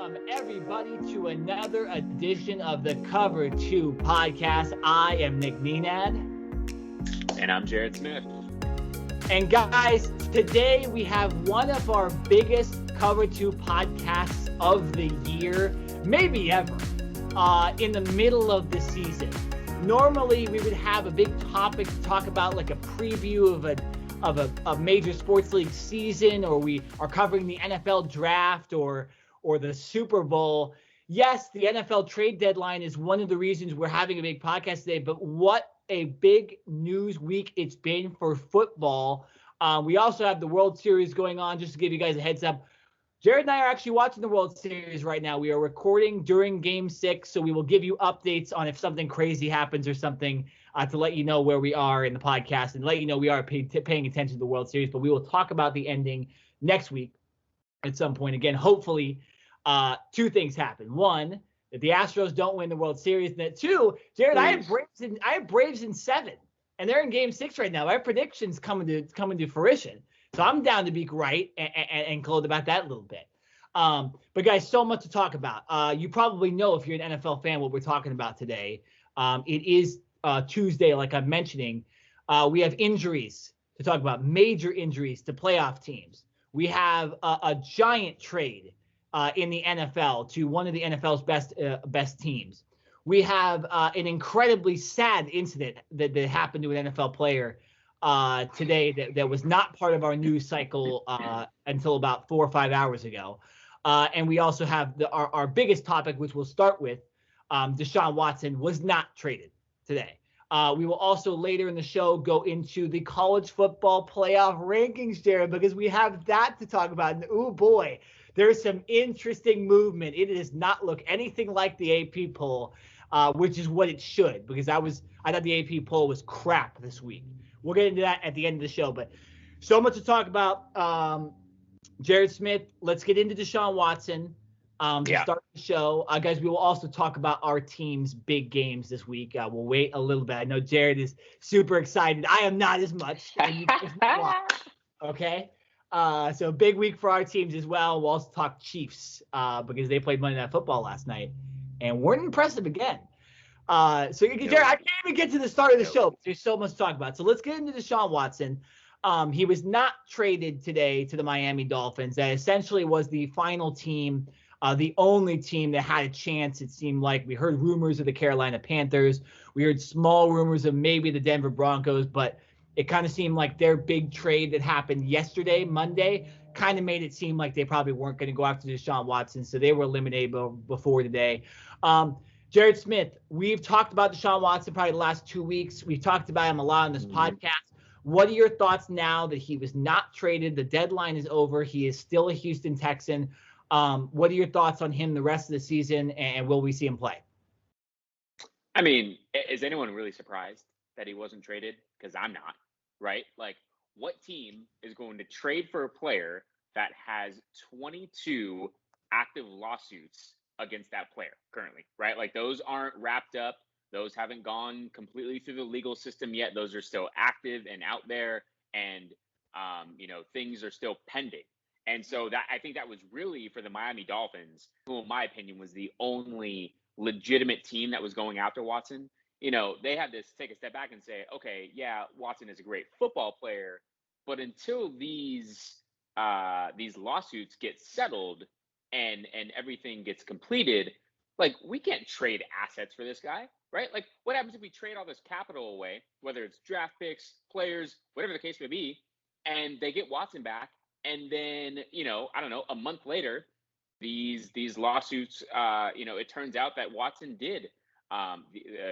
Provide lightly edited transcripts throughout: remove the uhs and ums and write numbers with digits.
Welcome, everybody, to another edition of the Cover 2 podcast. I am Nick Nenad. And I'm Jared Smith. And guys, today we have one of our biggest Cover 2 podcasts of the year, maybe ever, in the middle of the season. Normally, we would have a big topic to talk about, like a preview of a major sports league season, or we are covering the NFL draft or the Super Bowl. Yes, the NFL trade deadline is one of the reasons we're having a big podcast today, but what a big news week it's been for football. We also have the World Series going on, just to give you guys a heads up. Jared and I are actually watching the World Series right now. We are recording during Game 6, so we will give you updates on if something crazy happens or something to let you know where we are in the podcast and let you know we are paying attention to the World Series. But we will talk about the ending next week at some point. Again, hopefully two things happen. One, that the Astros don't win the World Series. And that two, Jared, I have Braves in 7, and they're in Game 6 right now. My prediction's coming to fruition. So I'm down to be right and cold about that a little bit. But guys, so much to talk about. You probably know, if you're an NFL fan, what we're talking about today. It is Tuesday, like I'm mentioning. We have injuries to talk about, major injuries to playoff teams. We have a giant trade in the NFL to one of the NFL's best teams. We have an incredibly sad incident that happened to an NFL player today that was not part of our news cycle until about 4 or 5 hours ago. And we also have our biggest topic, which we'll start with. Deshaun Watson was not traded today. We will also later in the show go into the college football playoff rankings, Jared, because we have that to talk about. And oh boy, there's some interesting movement. It does not look anything like the AP poll, which is what it should, because I thought the AP poll was crap this week. We'll get into that at the end of the show, but so much to talk about. Jared Smith, let's get into Deshaun Watson to start the show. Guys, we will also talk about our team's big games this week. We'll wait a little bit. I know Jared is super excited. I am not as much. Okay? So big week for our teams as well. We'll also talk Chiefs because they played Monday Night Football last night and weren't impressive again. So Jared, I can't even get to the start of the show. There's so much to talk about. So let's get into Deshaun Watson. He was not traded today to the Miami Dolphins. That essentially was the final team, the only team that had a chance. It seemed like we heard rumors of the Carolina Panthers. We heard small rumors of maybe the Denver Broncos, but it kind of seemed like their big trade that happened yesterday, Monday, kind of made it seem like they probably weren't going to go after Deshaun Watson. So they were eliminated before today. Jared Smith, we've talked about Deshaun Watson probably the last 2 weeks. We've talked about him a lot on this podcast. What are your thoughts now that he was not traded? The deadline is over. He is still a Houston Texan. What are your thoughts on him the rest of the season, and will we see him play? I mean, is anyone really surprised that he wasn't traded? Because I'm not, right? Like, what team is going to trade for a player that has 22 active lawsuits against that player currently, right? Like, those aren't wrapped up. Those haven't gone completely through the legal system yet. Those are still active and out there, and things are still pending. And so that, I think that was really for the Miami Dolphins, who in my opinion was the only legitimate team that was going after Watson. They had to take a step back and say, okay, yeah, Watson is a great football player, but until these lawsuits get settled and everything gets completed, like, we can't trade assets for this guy, right? Like, what happens if we trade all this capital away, whether it's draft picks, players, whatever the case may be, and they get Watson back, and then, I don't know, a month later, these lawsuits, it turns out that Watson did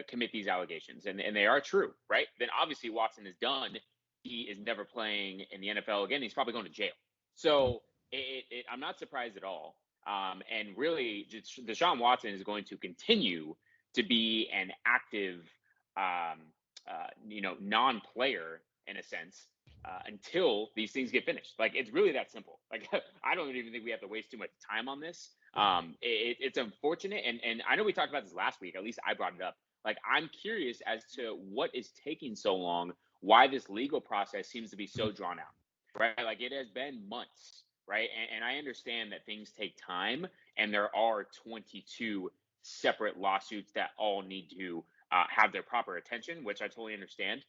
commit these allegations, and they are true, right? Then obviously Watson is done. He is never playing in the NFL again. He's probably going to jail. So I'm not surprised at all. And really, Deshaun Watson is going to continue to be an active, non-player in a sense until these things get finished. Like, it's really that simple. Like, I don't even think we have to waste too much time on this. It's unfortunate, and I know we talked about this last week. At least I brought it up. Like, I'm curious as to what is taking so long, why this legal process seems to be so drawn out, right? Like, it has been months right? And I understand that things take time, and there are 22 separate lawsuits that all need to have their proper attention, which I totally understand.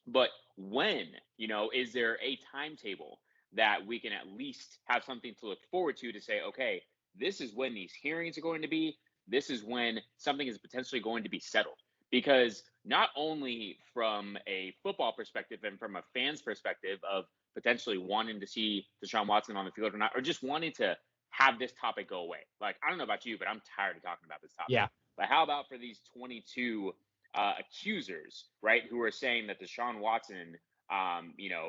But when, is there a timetable that we can at least have something to look forward to say, okay, this is when these hearings are going to be, this is when something is potentially going to be settled? Because not only from a football perspective and from a fan's perspective of potentially wanting to see Deshaun Watson on the field or not, or just wanting to have this topic go away. Like, I don't know about you, but I'm tired of talking about this topic. Yeah. But how about for these 22 accusers, right, who are saying that Deshaun Watson,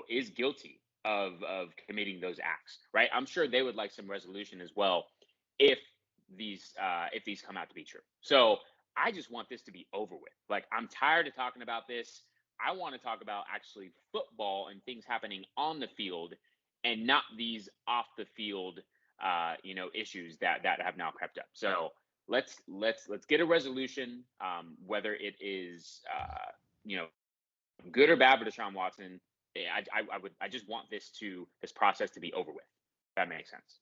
is guilty of committing those acts, right? I'm sure they would like some resolution as well if these come out to be true. So I just want this to be over with. Like, I'm tired of talking about this. I want to talk about actually football and things happening on the field, and not these off the field, issues that have now crept up. So let's get a resolution, whether it is, good or bad for Deshaun Watson. I just want this process to be over with. If that makes sense.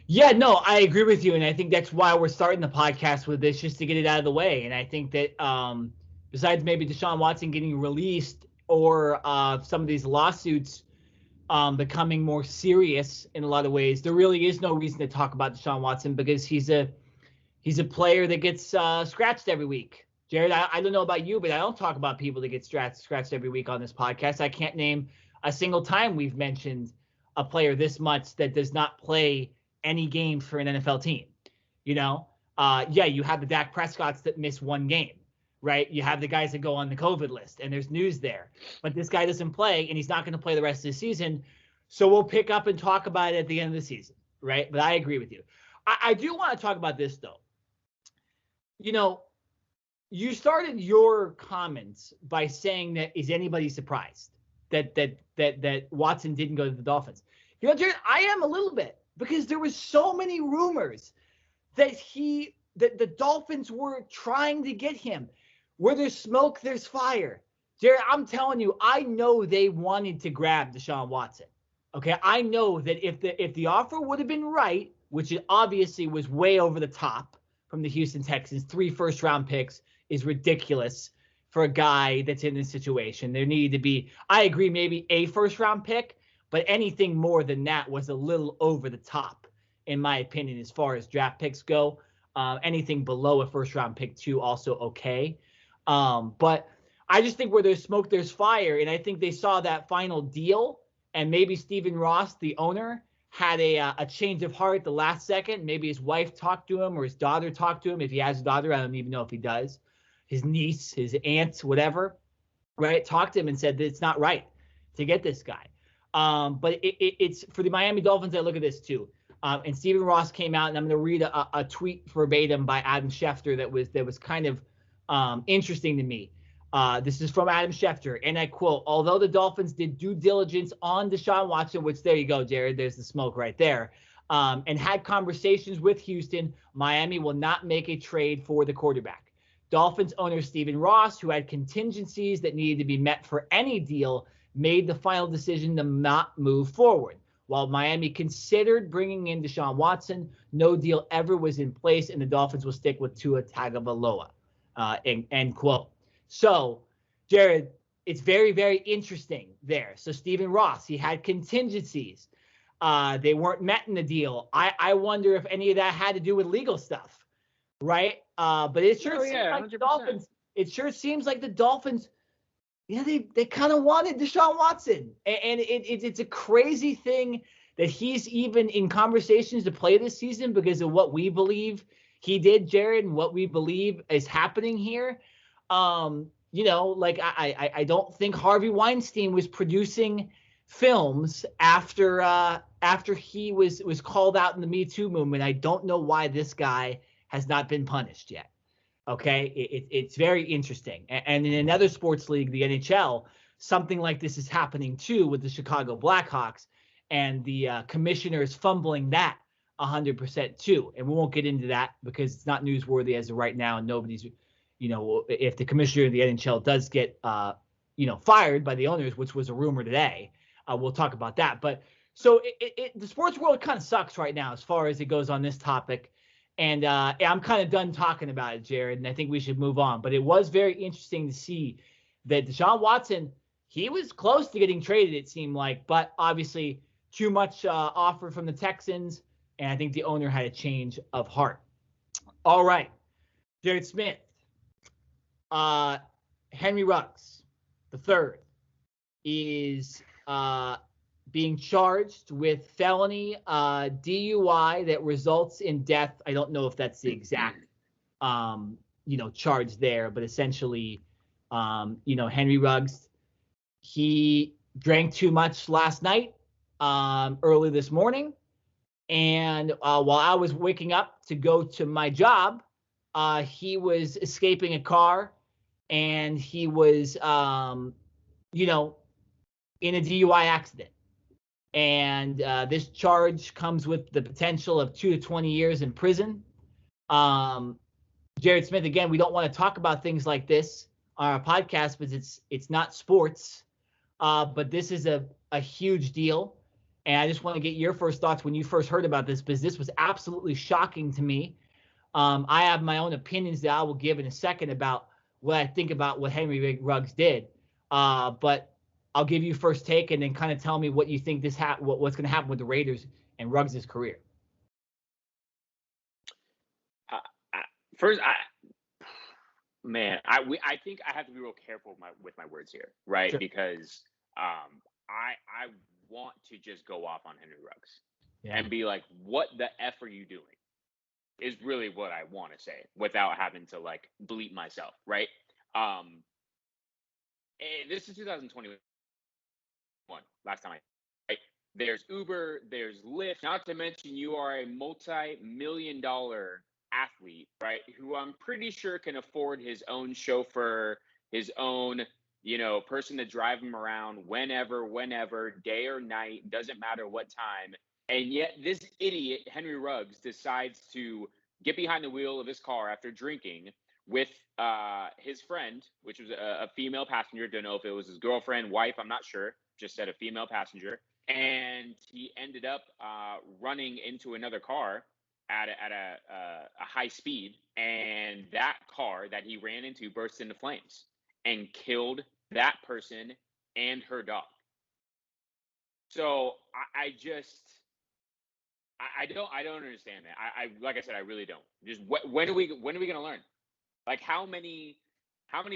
Yeah, no, I agree with you, and I think that's why we're starting the podcast with this, just to get it out of the way. And I think that besides maybe Deshaun Watson getting released or some of these lawsuits becoming more serious in a lot of ways, there really is no reason to talk about Deshaun Watson, because he's a player that gets scratched every week. Jared, I don't know about you, but I don't talk about people that get scratched every week on this podcast. I can't name a single time we've mentioned a player this much that does not play any games for an NFL team. You have the Dak Prescotts that miss one game, right? You have the guys that go on the COVID list, and there's news there. But this guy doesn't play, and he's not going to play the rest of the season. So we'll pick up and talk about it at the end of the season, right? But I agree with you. I do want to talk about this, though. You started your comments by saying that is anybody surprised that Watson didn't go to the Dolphins? Jared, I am a little bit, because there was so many rumors that the Dolphins were trying to get him. Where there's smoke, there's fire. Jared, I'm telling you, I know they wanted to grab Deshaun Watson. Okay, I know that if the offer would have been right, which it obviously was way over the top from the Houston Texans, 3 first-round picks is ridiculous for a guy that's in this situation. There needed to be, I agree, maybe a first-round pick, but anything more than that was a little over the top, in my opinion, as far as draft picks go. Anything below a first-round pick, too, also okay. But I just think where there's smoke, there's fire, and I think they saw that final deal, and maybe Stephen Ross, the owner, had a change of heart at the last second. Maybe his wife talked to him, or his daughter talked to him. If he has a daughter, I don't even know if he does. His niece, his aunt, whatever, right? Talked to him and said that it's not right to get this guy. But it's for the Miami Dolphins. I look at this too. And Stephen Ross came out, and I'm going to read a tweet verbatim by Adam Schefter that was kind of interesting to me. This is from Adam Schefter, and I quote, "Although the Dolphins did due diligence on Deshaun Watson," which there you go, Jared, there's the smoke right there, and had conversations with Houston, Miami will not make a trade for the quarterback. Dolphins owner Stephen Ross, who had contingencies that needed to be met for any deal, made the final decision to not move forward. While Miami considered bringing in Deshaun Watson, no deal ever was in place, and the Dolphins will stick with Tua Tagovailoa. End quote. So, Jared, it's very, very interesting there. So Stephen Ross, he had contingencies. They weren't met in the deal. I wonder if any of that had to do with legal stuff, right? But it sure seems like the Dolphins. It sure seems like the Dolphins. They kind of wanted Deshaun Watson, and it's a crazy thing that he's even in conversations to play this season because of what we believe he did, Jared, and what we believe is happening here. I don't think Harvey Weinstein was producing films after he was called out in the Me Too movement. I don't know why this guy has not been punished yet. Okay, it's very interesting. And in another sports league, the NHL, something like this is happening too with the Chicago Blackhawks, and the commissioner is fumbling that 100% too. And we won't get into that because it's not newsworthy as of right now, and nobody's, if the commissioner of the NHL does get, fired by the owners, which was a rumor today, we'll talk about that. But So the sports world kind of sucks right now as far as it goes on this topic. And I'm kind of done talking about it, Jared, and I think we should move on. But it was very interesting to see that Deshaun Watson, he was close to getting traded, it seemed like, but obviously too much offer from the Texans, and I think the owner had a change of heart. All right, Jared Smith, Henry Ruggs, the third, is being charged with felony DUI that results in death. I don't know if that's the exact, charge there, but essentially, Henry Ruggs, he drank too much last night, early this morning, and while I was waking up to go to my job, he was escaping a car, and he was, in a DUI accident. And this charge comes with the potential of 2 to 20 years in prison. Jared Smith, again, we don't want to talk about things like this on our podcast because it's not sports, but this is a huge deal. And I just want to get your first thoughts when you first heard about this, because this was absolutely shocking to me. I have my own opinions that I will give in a second about what I think about what Henry Ruggs did. But I'll give you first take and then kind of tell me what you think what's going to happen with the Raiders and Ruggs' career. First, I think I have to be real careful with my words here, right? Sure. Because I want to just go off on Henry Ruggs and be like, what the F are you doing? Is really what I want to say without having to like bleep myself, right? And this is 2021. Last time right? There's Uber, there's Lyft, not to mention you are a multi-million-dollar athlete, right? Who I'm pretty sure can afford his own chauffeur, his own, person to drive him around whenever, day or night, doesn't matter what time. And yet this idiot, Henry Ruggs, decides to get behind the wheel of his car after drinking with his friend, which was a female passenger. Don't know if it was his girlfriend, wife, I'm not sure. Just said a female passenger. And he ended up running into another car at a high speed. And that car that he ran into burst into flames and killed that person and her dog. So I don't understand that. I like I said, I really don't. Just when are we going to learn? Like how many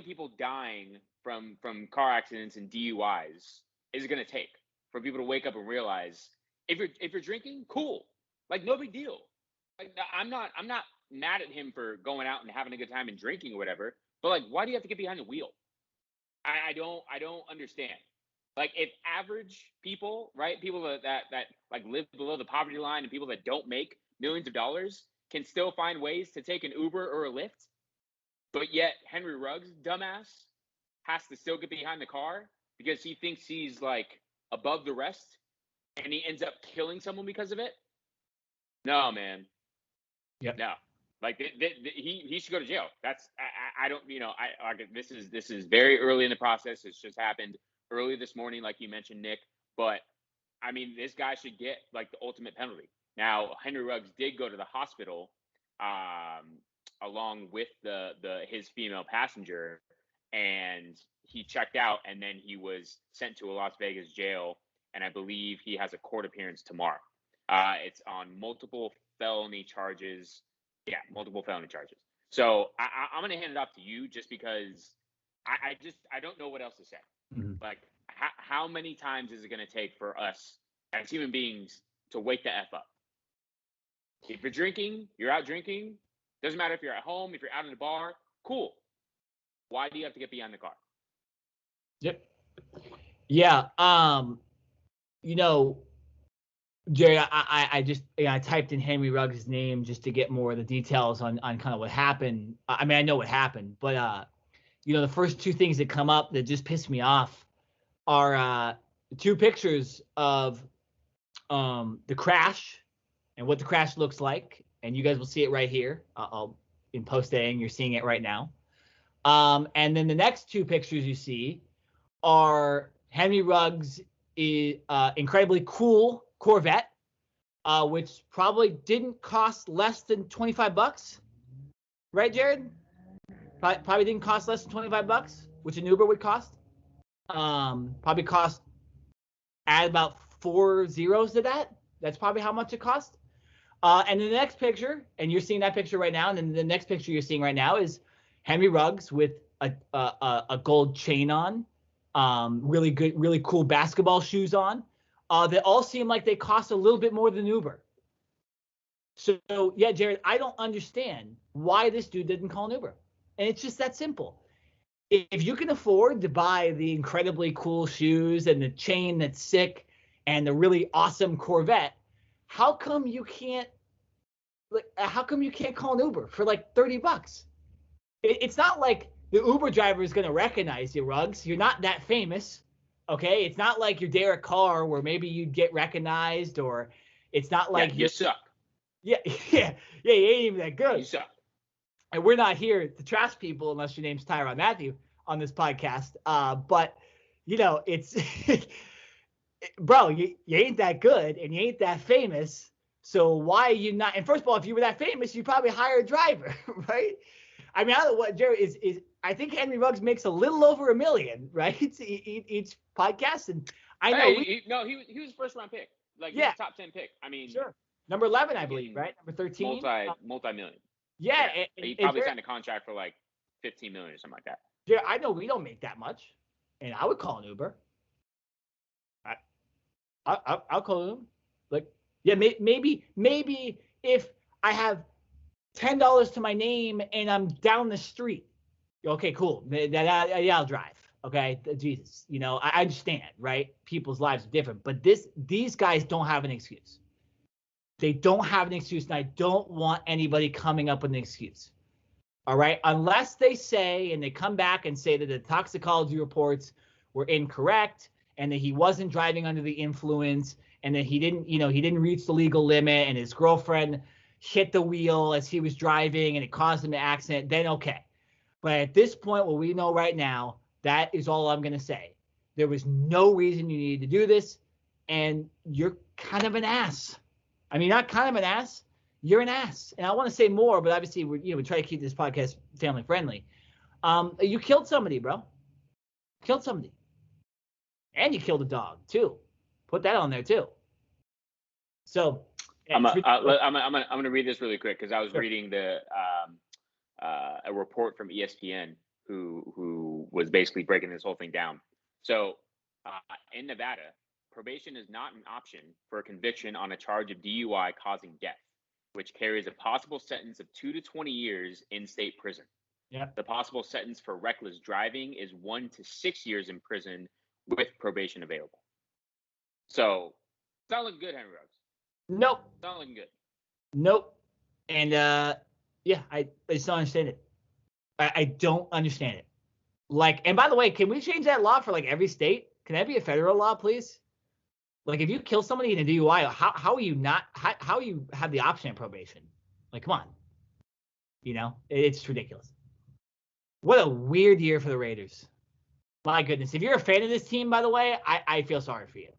people dying from car accidents and DUIs is it going to take for people to wake up and realize if you're drinking, cool, like no big deal. Like I'm not mad at him for going out and having a good time and drinking or whatever. But like, why do you have to get behind the wheel? I don't understand. Like if average people, right, people that like live below the poverty line and people that don't make millions of dollars can still find ways to take an Uber or a Lyft, but yet Henry Ruggs, dumbass, has to still get behind the car because he thinks he's like above the rest and he ends up killing someone because of it. No, man. Yep. No. Like he should go to jail. That's I don't this is very early in the process. It's just happened early this morning, like you mentioned, Nick. But I mean, this guy should get like the ultimate penalty. Now, Henry Ruggs did go to the hospital along with his female passenger, and he checked out, and then he was sent to a Las Vegas jail, and I believe he has a court appearance tomorrow. It's on multiple felony charges. Yeah, multiple felony charges. So I'm going to hand it off to you just because I don't know what else to say. Mm-hmm. Like, how many times is it going to take for us as human beings to wake the F up? If you're drinking, you're out drinking. Doesn't matter if you're at home, if you're out in the bar, cool. Why do you have to get behind the car? Yep. Yeah. Jerry, I just I typed in Henry Ruggs' name just to get more of the details on kind of what happened. I mean, I know what happened, but the first two things that come up that just piss me off are two pictures of the crash and what the crash looks like, and you guys will see it right here. I'll in post-editing, you're seeing it right now. And then the next two pictures you see are Henry Ruggs is incredibly cool Corvette, which probably didn't cost less than $25, right, Jared? Probably didn't cost less than $25, which an Uber would cost. Probably cost, add about 4 zeros to that. That's probably how much it cost. And the next picture, and you're seeing that picture right now, and then the next picture you're seeing right now is Henry Ruggs with a gold chain on, really good, really cool basketball shoes on. They all seem like they cost a little bit more than Uber. So yeah, Jared, I don't understand why this dude didn't call an Uber. And it's just that simple. If you can afford to buy the incredibly cool shoes and the chain that's sick and the really awesome Corvette, how come you can't call an Uber for like $30? It's not like the Uber driver is going to recognize you, Ruggs. You're not that famous, okay? It's not like you're Derek Carr where maybe you'd get recognized, or it's not like you suck. Yeah, you ain't even that good. You suck. And we're not here to trash people unless your name's Tyrann Mathieu on this podcast. But, it's – bro, you ain't that good and you ain't that famous. So why are you not – and first of all, if you were that famous, you'd probably hire a driver, right? I mean, I don't know what Jerry is – I think Henry Ruggs makes a little over $1 million, right? Each podcast. And I know he was first round pick. Like, he was top 10 pick. I mean – sure. Number 11, I believe, right? Number 13. Multi-million. Yeah. He probably signed a contract for like $15 million or something like that. Yeah, I know we don't make that much, and I would call an Uber. I'll call an Uber. Like, yeah, maybe if I have $10 to my name and I'm down the street, okay, cool. I'll drive. Okay, Jesus, I understand, right? People's lives are different, but these guys don't have an excuse. They don't have an excuse, and I don't want anybody coming up with an excuse. All right? Unless they say, and they come back and say that the toxicology reports were incorrect and that he wasn't driving under the influence and that he didn't reach the legal limit and his girlfriend hit the wheel as he was driving and it caused him an accident, then okay. But at this point, what we know right now, that is all I'm going to say. There was no reason you needed to do this, and you're kind of an ass. I mean, not kind of an ass. You're an ass. And I want to say more, but obviously we try to keep this podcast family friendly. You killed somebody, bro. Killed somebody. And you killed a dog too. Put that on there too. So I'm gonna read this really quick because I was reading a report from ESPN who was basically breaking this whole thing down. So in Nevada, probation is not an option for a conviction on a charge of DUI causing death, which carries a possible sentence of 2 to 20 years in state prison. Yeah. The possible sentence for reckless driving is 1 to 6 years in prison with probation available. So, it's not looking good, Henry Ruggs. Nope. It's not looking good. Nope. And I just don't understand it. I don't understand it. Like, and by the way, can we change that law for like every state? Can that be a federal law, please? Like, if you kill somebody in a DUI, how are you not? How you have the option of probation? Like, come on. It's ridiculous. What a weird year for the Raiders. My goodness. If you're a fan of this team, by the way, I feel sorry for you.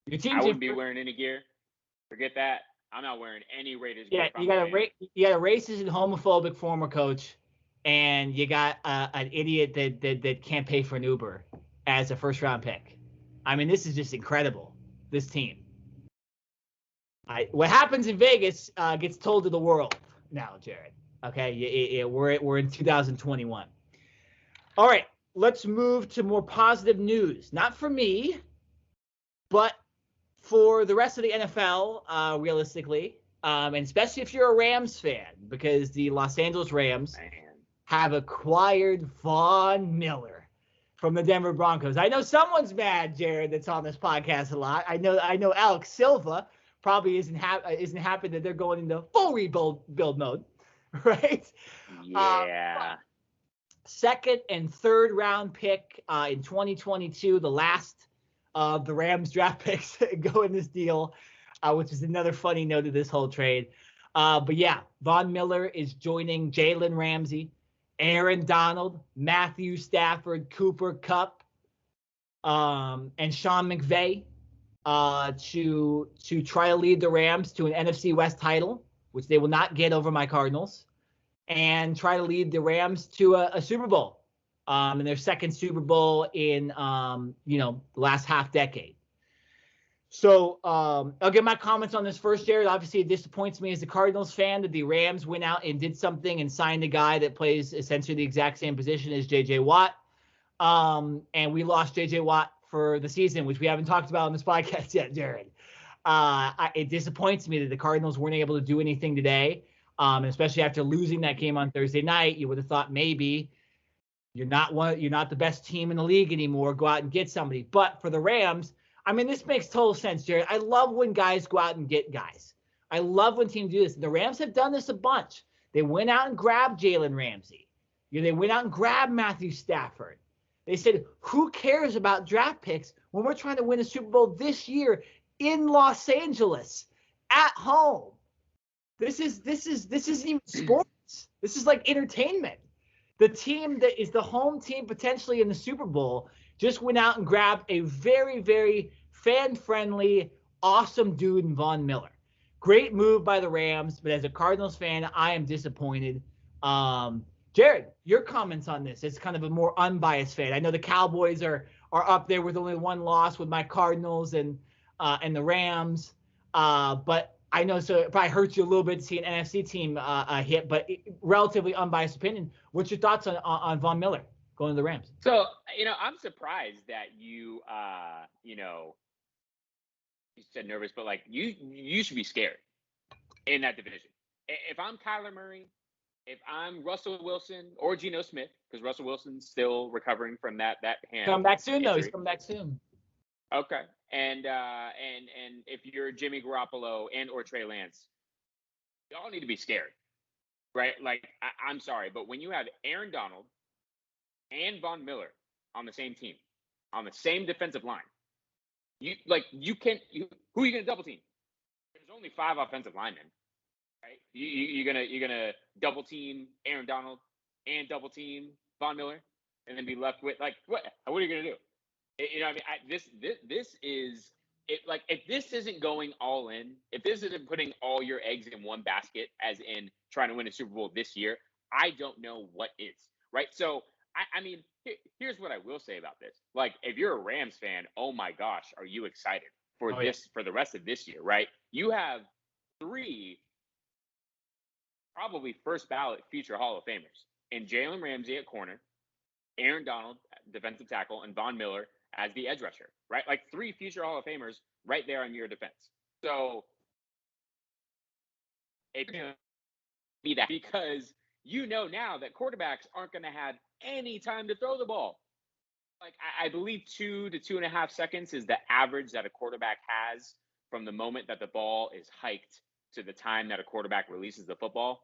Your team's I wouldn't be wearing any gear. Forget that. I'm not wearing any Raiders gear. Yeah, you got a racist and homophobic former coach, and you got an idiot that can't pay for an Uber as a first round pick. I mean, this is just incredible. This team. What happens in Vegas gets told to the world now, Jared. Okay, we're in 2021. All right, let's move to more positive news. Not for me, but for the rest of the NFL, realistically, and especially if you're a Rams fan, because the Los Angeles Rams have acquired Von Miller from the Denver Broncos. I know someone's mad, Jared, that's on this podcast a lot. I know Alex Silva probably isn't happy that they're going into full rebuild mode, right? Yeah. Second and third round pick in 2022, the last of the Rams draft picks go in this deal, which is another funny note of this whole trade. But yeah, Von Miller is joining Jalen Ramsey, Aaron Donald, Matthew Stafford, Cooper Kupp, and Sean McVay to try to lead the Rams to an NFC West title, which they will not get over my Cardinals, and try to lead the Rams to a Super Bowl, in their second Super Bowl in the last half decade. So I'll give my comments on this first, Jared. Obviously, it disappoints me as a Cardinals fan that the Rams went out and did something and signed a guy that plays essentially the exact same position as J.J. Watt. And we lost J.J. Watt for the season, which we haven't talked about on this podcast yet, Jared. It disappoints me that the Cardinals weren't able to do anything today, especially after losing that game on Thursday night. You would have thought maybe you're not the best team in the league anymore. Go out and get somebody. But for the Rams, I mean, this makes total sense, Jared. I love when guys go out and get guys. I love when teams do this. The Rams have done this a bunch. They went out and grabbed Jalen Ramsey. They went out and grabbed Matthew Stafford. They said, who cares about draft picks when we're trying to win a Super Bowl this year in Los Angeles at home? This isn't even sports. This is like entertainment. The team that is the home team potentially in the Super Bowl just went out and grabbed a very, very fan-friendly, awesome dude in Von Miller. Great move by the Rams, but as a Cardinals fan, I am disappointed. Jared, your comments on this as kind of a more unbiased fan. I know the Cowboys are up there with only one loss with my Cardinals and the Rams, but I know so it probably hurts you a little bit to see an NFC team hit, but relatively unbiased opinion. What's your thoughts on Von Miller going to the Rams? So, I'm surprised that you said nervous, but like you should be scared in that division. If I'm Kyler Murray, if I'm Russell Wilson or Geno Smith, because Russell Wilson's still recovering from that hand. Come back soon, injury. though. He's coming back soon. Okay. And if you're Jimmy Garoppolo and or Trey Lance, y'all need to be scared, right? Like, I'm sorry, but when you have Aaron Donald and Von Miller on the same team, on the same defensive line, who are you going to double team? There's only 5 offensive linemen, right? You're gonna double team Aaron Donald and double team Von Miller, and then be left with what? What are you gonna do? This is it. Like, if this isn't going all in, if this isn't putting all your eggs in one basket, as in trying to win a Super Bowl this year, I don't know what is, right? So, I mean, here's what I will say about this. Like, if you're a Rams fan, oh my gosh, are you excited for for the rest of this year, right? You have 3 probably first ballot future Hall of Famers in Jalen Ramsey at corner, Aaron Donald, defensive tackle, and Von Miller as the edge rusher, right? Like 3 future Hall of Famers right there on your defense. So it can be that, because now that quarterbacks aren't going to have any time to throw the ball. Like, I believe 2 to 2.5 seconds is the average that a quarterback has from the moment that the ball is hiked to the time that a quarterback releases the football.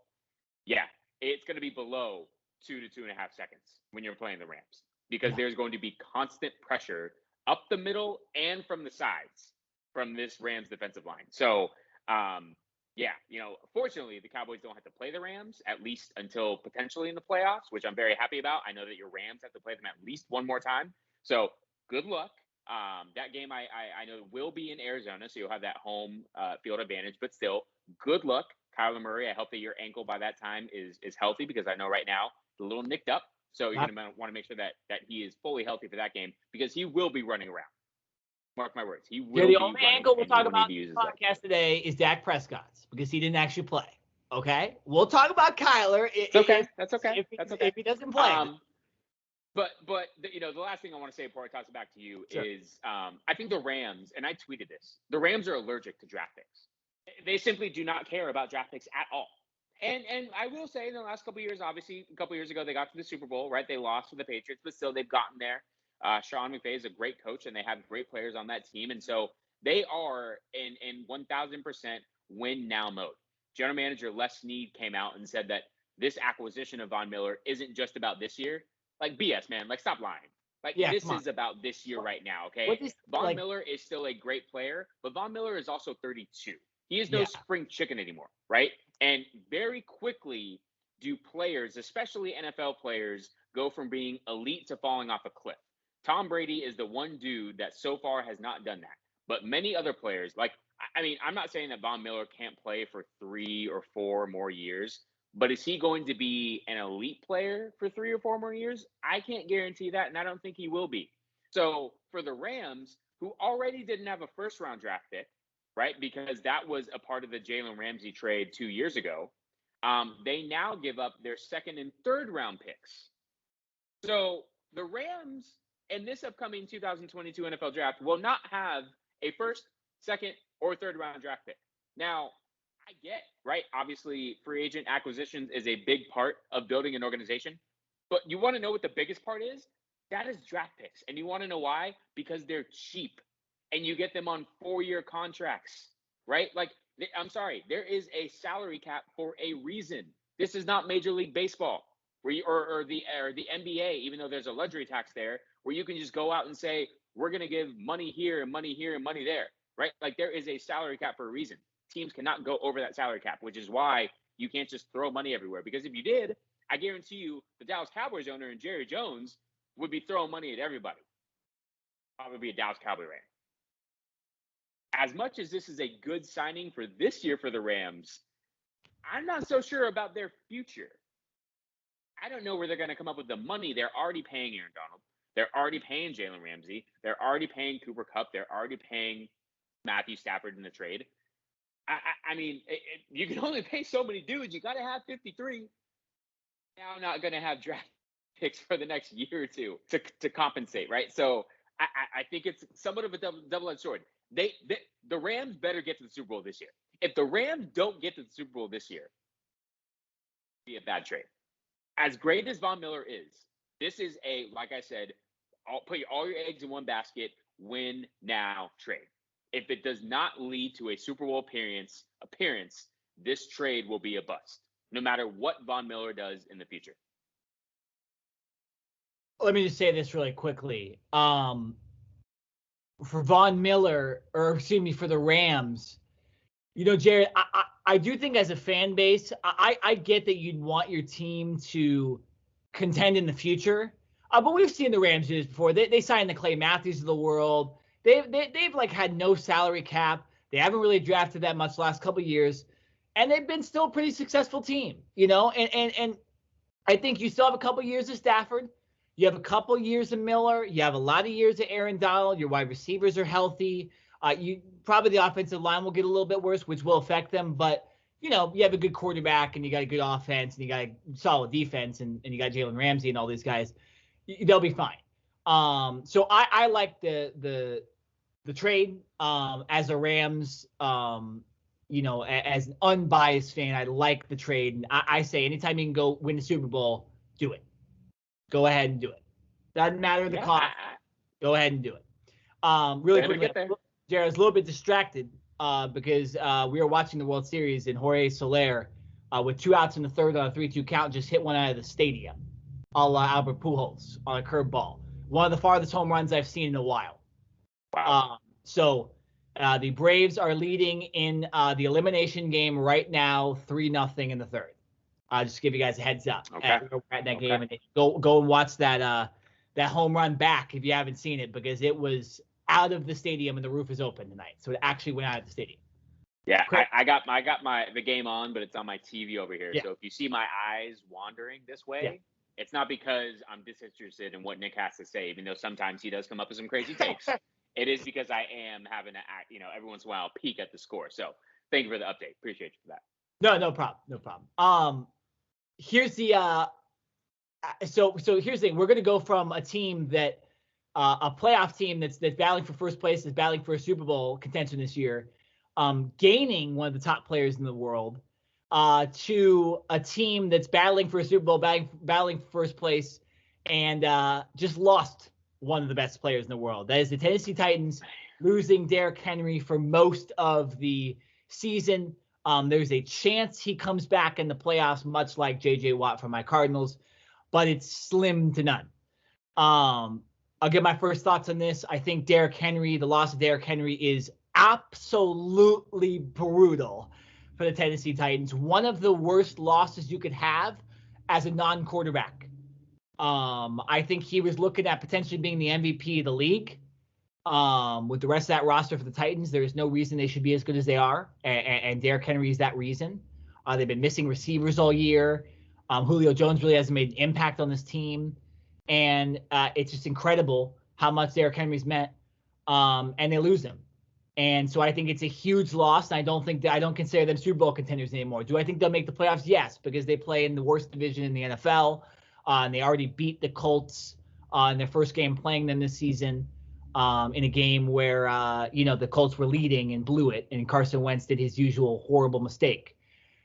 Yeah, it's going to be below 2 to 2.5 seconds when you're playing the Rams, because there's going to be constant pressure up the middle and from the sides from this Rams defensive line. So, fortunately, the Cowboys don't have to play the Rams, at least until potentially in the playoffs, which I'm very happy about. I know that your Rams have to play them at least one more time. So good luck. That game I know will be in Arizona, so you'll have that home field advantage. But still, good luck, Kyler Murray. I hope that your ankle by that time is healthy, because I know right now it's a little nicked up. So you're going to want to make sure that he is fully healthy for that game, because he will be running around. Mark my words. He will. The only ankle we'll talk about in the podcast today is Dak Prescott's, because he didn't actually play. Okay, we'll talk about Kyler. That's okay. If he doesn't play. But the last thing I want to say before I toss it back to you is I think the Rams, and I tweeted this, the Rams are allergic to draft picks. They simply do not care about draft picks at all. And I will say, in the last couple of years, obviously a couple of years ago they got to the Super Bowl, right? They lost to the Patriots, but still they've gotten there. Sean McVay is a great coach, and they have great players on that team. And so they are in 1,000% win now mode. General manager Les Snead came out and said that this acquisition of Von Miller isn't just about this year. Like, BS, man. Like, stop lying. Like, this is about this year right now, okay? Von Miller is still a great player, but Von Miller is also 32. He is no spring chicken anymore, right? And very quickly do players, especially NFL players, go from being elite to falling off a cliff. Tom Brady is the one dude that so far has not done that. but many other players, like, I mean, I'm not saying that Von Miller can't play for 3 or 4 more years, but is he going to be an elite player for 3 or 4 more years? I can't guarantee that, and I don't think he will be. So for the Rams, who already didn't have a first-round draft pick, right, because that was a part of the Jalen Ramsey trade 2 years ago, they now give up their second and third round picks. So the Rams in this upcoming 2022 NFL draft will not have a first, second, or third round draft pick. Now, I get, right? Obviously, free agent acquisitions is a big part of building an organization. But you want to know what the biggest part is? That is draft picks. And you want to know why? Because they're cheap. And you get them on 4-year contracts, right? Like, I'm sorry, there is a salary cap for a reason. This is not Major League Baseball where you, or the NBA, even though there's a luxury tax there, where you can just go out and say, we're going to give money here and money here and money there, right? Like, there is a salary cap for a reason. Teams cannot go over that salary cap, which is why you can't just throw money everywhere. Because if you did, I guarantee you the Dallas Cowboys owner and Jerry Jones would be throwing money at everybody. Probably be a Dallas Cowboy Ram. As much as this is a good signing for this year for the Rams, I'm not so sure about their future. I don't know where they're going to come up with the money. They're already paying Aaron Donald. They're already paying Jalen Ramsey. They're already paying Cooper Kupp. They're already paying Matthew Stafford in the trade. I mean, you can only pay so many dudes. You got to have 53. Now I'm not going to have draft picks for the next year or two to compensate, right? So I think it's somewhat of a double-edged sword. The Rams better get to the Super Bowl this year. If the Rams don't get to the Super Bowl this year, it'll be a bad trade. As great as Von Miller is, this is like I said, put all your eggs in one basket, win now trade. If it does not lead to a Super Bowl appearance, this trade will be a bust, no matter what Von Miller does in the future. Let me just say this really quickly. For Von Miller, or excuse me, for the Rams, you know, Jared, I do think as a fan base, I get that you'd want your team to contend in the future. But we've seen the Rams do this before. They signed the Clay Matthews of the world. They've like had no salary cap. They haven't really drafted that much the last couple of years, and they've been still a pretty successful team, you know. And I think you still have a couple of years of Stafford. You have a couple of years of Miller. You have a lot of years of Aaron Donald. Your wide receivers are healthy. You probably the offensive line will get a little bit worse, which will affect them. But you know, you have a good quarterback and you got a good offense and you got a solid defense and you got Jalen Ramsey and all these guys. They'll be fine. So I like the trade as a Rams. You know, as an unbiased fan, I like the trade. And I say anytime you can go win the Super Bowl, do it. Go ahead and do it. Doesn't matter the cost. Go ahead and do it. Really quickly, Jared, I was a little bit distracted because we were watching the World Series and Jorge Soler, with 2 outs in the third on a 3-2 count, just hit one out of the stadium, a la Albert Pujols on a curved ball. One of the farthest home runs I've seen in a while. Wow. So the Braves are leading in the elimination game right now, 3-0 in the third. Just to give you guys a heads up. Okay. We're at that game, and go and watch that home run back if you haven't seen it, because it was out of the stadium and the roof is open tonight, so it actually went out of the stadium. Yeah, I got the game on, but it's on my TV over here. Yeah. So if you see my eyes wandering this way, it's not because I'm disinterested in what Nick has to say, even though sometimes he does come up with some crazy takes. It is because I am having to act, you know, every once in a while peek at the score. So thank you for the update. Appreciate you for that. No problem. Here's the so here's the thing. We're gonna go from a team that a playoff team that's battling for first place, is battling for a Super Bowl contention this year, gaining one of the top players in the world, to a team that's battling for a Super Bowl, battling for first place, and just lost one of the best players in the world. That is the Tennessee Titans, losing Derrick Henry for most of the season. There's a chance he comes back in the playoffs, much like J.J. Watt from my Cardinals, but it's slim to none. I'll give my first thoughts on this. I think the loss of Derrick Henry is absolutely brutal for the Tennessee Titans. One of the worst losses you could have as a non-quarterback. I think he was looking at potentially being the MVP of the league. With the rest of that roster for the Titans, there is no reason they should be as good as they are, and Derrick Henry is that reason. They've been missing receivers all year. Julio Jones really hasn't made an impact on this team, and it's just incredible how much Derrick Henry's meant, and they lose him. And so I think it's a huge loss, and I don't consider them Super Bowl contenders anymore. Do I think they'll make the playoffs? Yes, because they play in the worst division in the NFL, and they already beat the Colts in their first game playing them this season. In a game where, the Colts were leading and blew it, and Carson Wentz did his usual horrible mistake.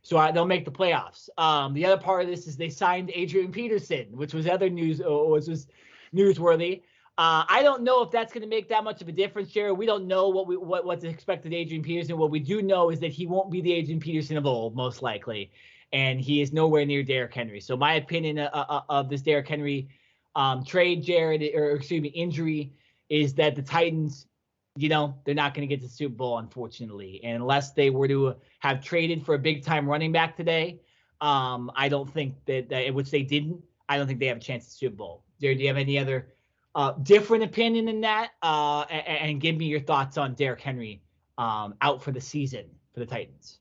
So they'll make the playoffs. The other part of this is they signed Adrian Peterson, which was other news, was newsworthy. I don't know if that's going to make that much of a difference, Jared. We don't know what's expected of Adrian Peterson. What we do know is that he won't be the Adrian Peterson of old, most likely, and he is nowhere near Derrick Henry. So my opinion of this Derrick Henry trade, Jared, injury, is that the Titans, they're not going to get to the Super Bowl, unfortunately. And unless they were to have traded for a big-time running back today, I don't think that, which they didn't, I don't think they have a chance at the Super Bowl. Jared, do you have any other different opinion than that? And give me your thoughts on Derrick Henry out for the season for the Titans.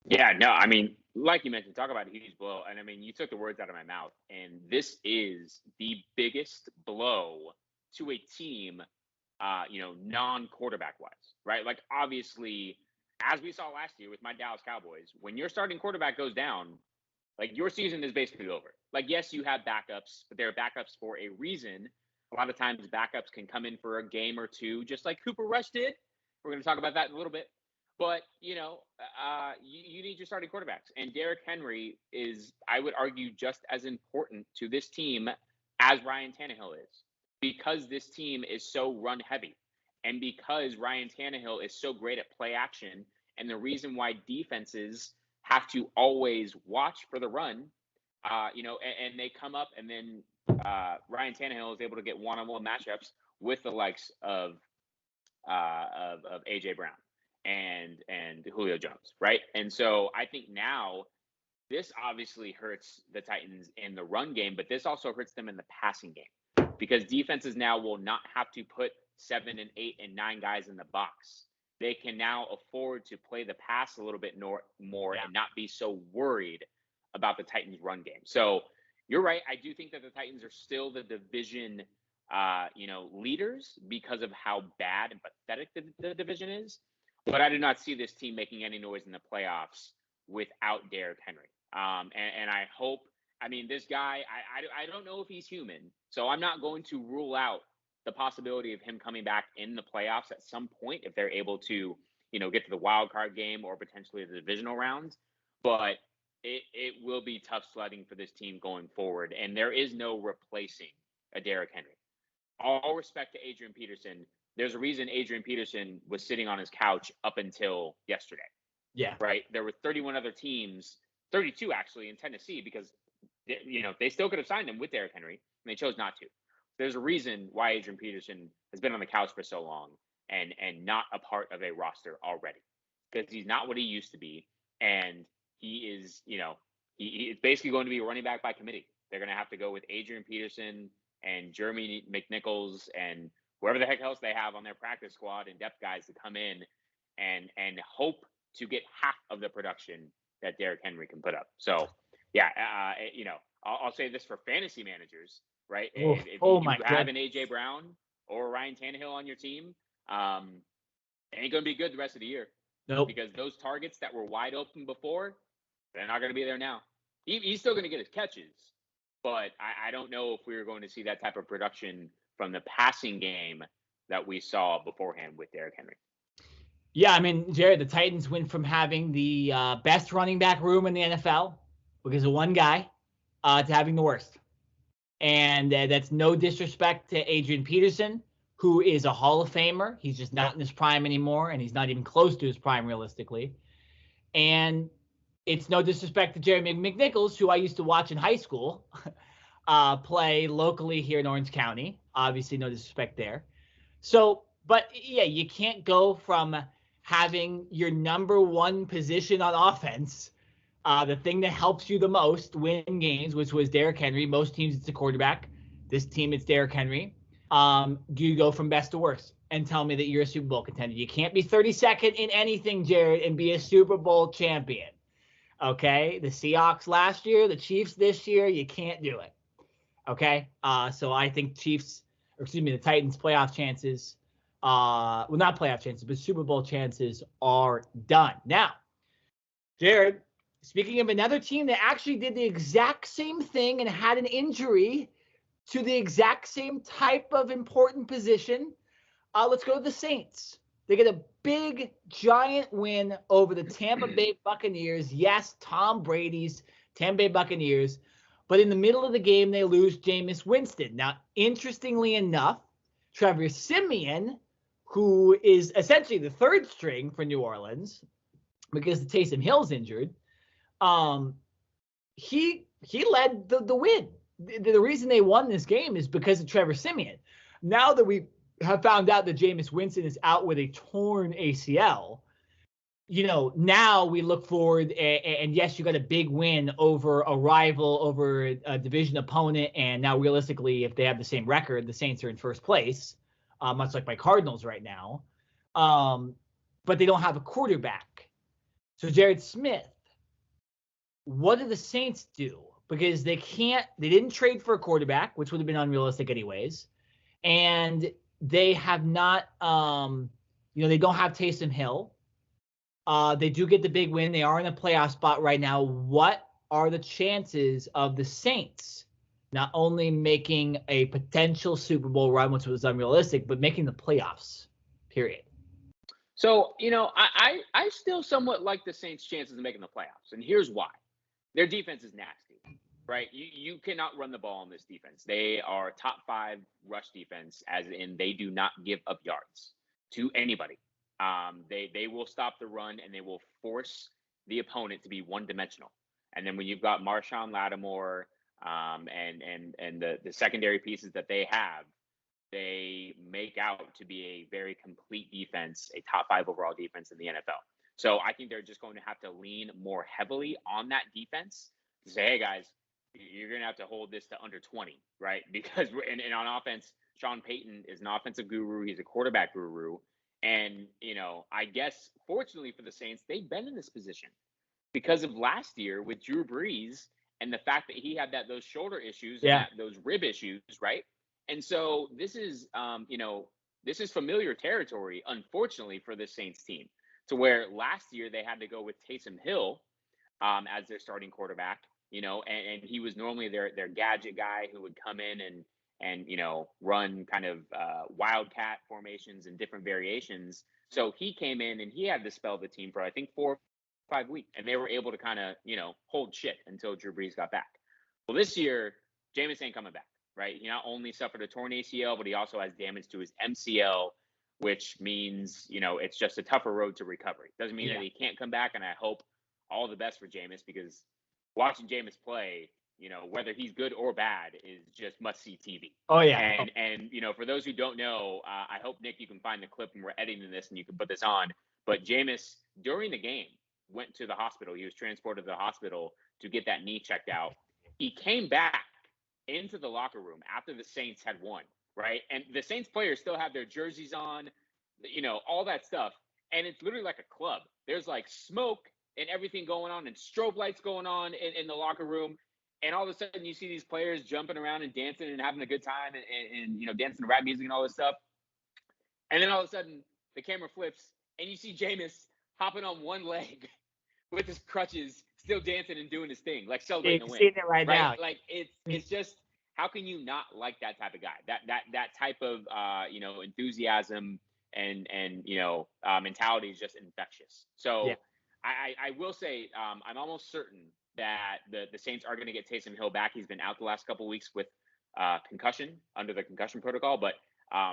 Yeah, no, I mean, like you mentioned, talk about a huge blow. And I mean, you took the words out of my mouth. And this is the biggest blow to a team, non-quarterback wise, right? Like, obviously, as we saw last year with my Dallas Cowboys, when your starting quarterback goes down, like, your season is basically over. Like, yes, you have backups, but they're backups for a reason. A lot of times backups can come in for a game or two, just like Cooper Rush did. We're going to talk about that in a little bit. But, you need your starting quarterbacks. And Derrick Henry is, I would argue, just as important to this team as Ryan Tannehill is. Because this team is so run heavy, and because Ryan Tannehill is so great at play action, and the reason why defenses have to always watch for the run, and they come up, and then Ryan Tannehill is able to get one-on-one matchups with the likes of AJ Brown and Julio Jones, right? And so I think now this obviously hurts the Titans in the run game, but this also hurts them in the passing game. Because defenses now will not have to put 7 and 8 and 9 guys in the box. They can now afford to play the pass a little bit more and not be so worried about the Titans' run game. So you're right. I do think that the Titans are still the division, leaders because of how bad and pathetic the division is. But I do not see this team making any noise in the playoffs without Derrick Henry. And I hope. I mean, this guy, I don't know if he's human, so I'm not going to rule out the possibility of him coming back in the playoffs at some point if they're able to, get to the wild card game or potentially the divisional rounds. But it will be tough sledding for this team going forward, and there is no replacing a Derrick Henry. All respect to Adrian Peterson. There's a reason Adrian Peterson was sitting on his couch up until yesterday. Yeah. Right? There were 31 other teams, 32 actually, in Tennessee because they still could have signed him with Derrick Henry, and they chose not to. There's a reason why Adrian Peterson has been on the couch for so long and not a part of a roster already, because he's not what he used to be, and he is, he's basically going to be a running back by committee. They're going to have to go with Adrian Peterson and Jeremy McNichols and whoever the heck else they have on their practice squad and depth guys to come in and hope to get half of the production that Derrick Henry can put up. So. Yeah, I'll say this for fantasy managers, right? If you have an AJ Brown or Ryan Tannehill on your team, it ain't going to be good the rest of the year. Nope. Because those targets that were wide open before, they're not going to be there now. He's still going to get his catches, but I don't know if we're going to see that type of production from the passing game that we saw beforehand with Derrick Henry. Yeah, I mean, Jared, the Titans went from having the best running back room in the NFL because of one guy to having the worst. And that's no disrespect to Adrian Peterson, who is a Hall of Famer. He's just not in his prime anymore, and he's not even close to his prime realistically. And it's no disrespect to Jeremy McNichols, who I used to watch in high school, play locally here in Orange County. Obviously, no disrespect there. So, but yeah, you can't go from having your number one position on offense, the thing that helps you the most win games, which was Derrick Henry. Most teams, it's a quarterback. This team, it's Derrick Henry. Do you go from best to worst? and tell me that you're a Super Bowl contender. You can't be 32nd in anything, Jared, and be a Super Bowl champion. Okay? The Seahawks last year, the Chiefs this year, you can't do it. Okay? So I think the Titans playoff chances, well, not playoff chances, but Super Bowl chances are done. Now, Jared, speaking of another team that actually did the exact same thing and had an injury to the exact same type of important position, let's go to the Saints. They get a big, giant win over the Tampa Bay Buccaneers. Yes, Tom Brady's Tampa Bay Buccaneers. But in the middle of the game, they lose Jameis Winston. Now, interestingly enough, Trevor Siemian, who is essentially the third string for New Orleans because Taysom Hill's injured, he led the win. The reason they won this game is because of Trevor Siemian. Now that we have found out that Jameis Winston is out with a torn ACL, now we look forward, and yes, you got a big win over a rival, over a division opponent, and now realistically, if they have the same record, the Saints are in first place, much like my Cardinals right now. But they don't have a quarterback. So Jared Smith, what do the Saints do? Because they didn't trade for a quarterback, which would have been unrealistic anyways. And they have not, they don't have Taysom Hill. They do get the big win. They are in a playoff spot right now. What are the chances of the Saints not only making a potential Super Bowl run, which was unrealistic, but making the playoffs, period? So, I still somewhat like the Saints' chances of making the playoffs. And here's why. Their defense is nasty, right? You cannot run the ball on this defense. They are top 5 rush defense, as in they do not give up yards to anybody. They will stop the run, and they will force the opponent to be one-dimensional. And then when you've got Marshawn Lattimore and the secondary pieces that they have, they make out to be a very complete defense, a top 5 overall defense in the NFL. So I think they're just going to have to lean more heavily on that defense to say, hey, guys, you're going to have to hold this to under 20, right? Because and on offense, Sean Payton is an offensive guru. He's a quarterback guru. And, I guess, fortunately for the Saints, they've been in this position because of last year with Drew Brees and the fact that he had those shoulder issues and those rib issues, right? And so this is, this is familiar territory, unfortunately, for the Saints team, to where last year they had to go with Taysom Hill as their starting quarterback, and he was normally their gadget guy who would come in and run kind of wildcat formations and different variations. So he came in and he had to spell the team for, I think, 4 or 5 weeks. And they were able to kind of, hold shit until Drew Brees got back. Well, this year, Jameis ain't coming back, right? He not only suffered a torn ACL, but he also has damage to his MCL, which means, it's just a tougher road to recovery. Doesn't mean that he can't come back. And I hope all the best for Jameis, because watching Jameis play, whether he's good or bad is just must-see TV. Oh, yeah. And for those who don't know, I hope, Nick, you can find the clip when we're editing this and you can put this on. But Jameis, during the game, went to the hospital. He was transported to the hospital to get that knee checked out. He came back into the locker room after the Saints had won, right? And the Saints players still have their jerseys on, all that stuff. And it's literally like a club. There's like smoke and everything going on and strobe lights going on in the locker room. And all of a sudden, you see these players jumping around and dancing and having a good time and dancing to rap music and all this stuff. And then all of a sudden, the camera flips and you see Jameis hopping on one leg with his crutches, still dancing and doing his thing, like celebrating a win. Seeing it right now. Like it's just, how can you not like that type of guy? That type of enthusiasm and mentality is just infectious. So I will say I'm almost certain that the Saints are going to get Taysom Hill back. He's been out the last couple of weeks with concussion, under the concussion protocol, but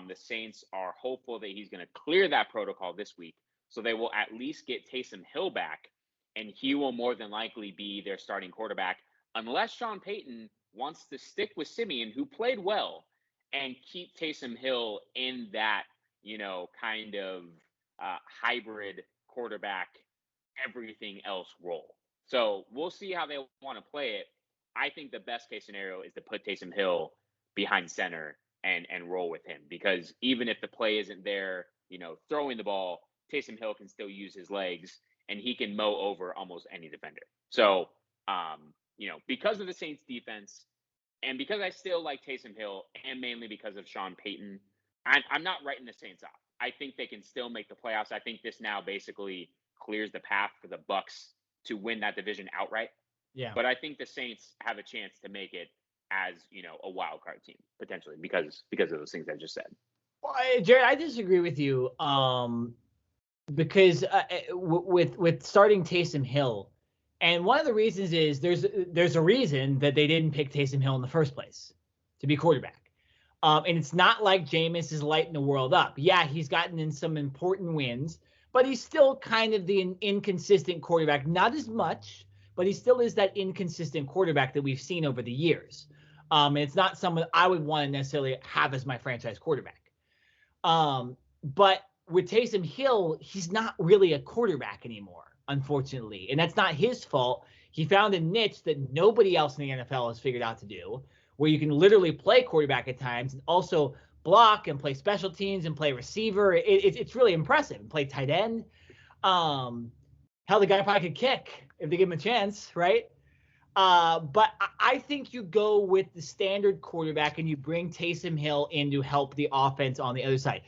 the Saints are hopeful that he's going to clear that protocol this week. So they will at least get Taysom Hill back, and he will more than likely be their starting quarterback, unless Sean Payton wants to stick with Siemian, who played well, and keep Taysom Hill in that, kind of hybrid quarterback, everything else role. So we'll see how they want to play it. I think the best case scenario is to put Taysom Hill behind center and roll with him, because even if the play isn't there, throwing the ball, Taysom Hill can still use his legs and he can mow over almost any defender. So, because of the Saints defense and because I still like Taysom Hill and mainly because of Sean Payton, I'm not writing the Saints off. I think they can still make the playoffs. I think this now basically clears the path for the Bucks to win that division outright. Yeah. But I think the Saints have a chance to make it as, a wild card team potentially because of those things I just said. Well, Jared, I disagree with you. Because with starting Taysom Hill, and one of the reasons is there's a reason that they didn't pick Taysom Hill in the first place to be quarterback. And it's not like Jameis is lighting the world up. Yeah, he's gotten in some important wins, but he's still kind of the inconsistent quarterback. Not as much, but he still is that inconsistent quarterback that we've seen over the years. And it's not someone I would want to necessarily have as my franchise quarterback. But with Taysom Hill, he's not really a quarterback anymore, unfortunately. And that's not his fault. He found a niche that nobody else in the NFL has figured out to do, where you can literally play quarterback at times and also block and play special teams and play receiver. It's really impressive. And play tight end. Hell, the guy probably could kick if they give him a chance, right? But I think you go with the standard quarterback and you bring Taysom Hill in to help the offense on the other side.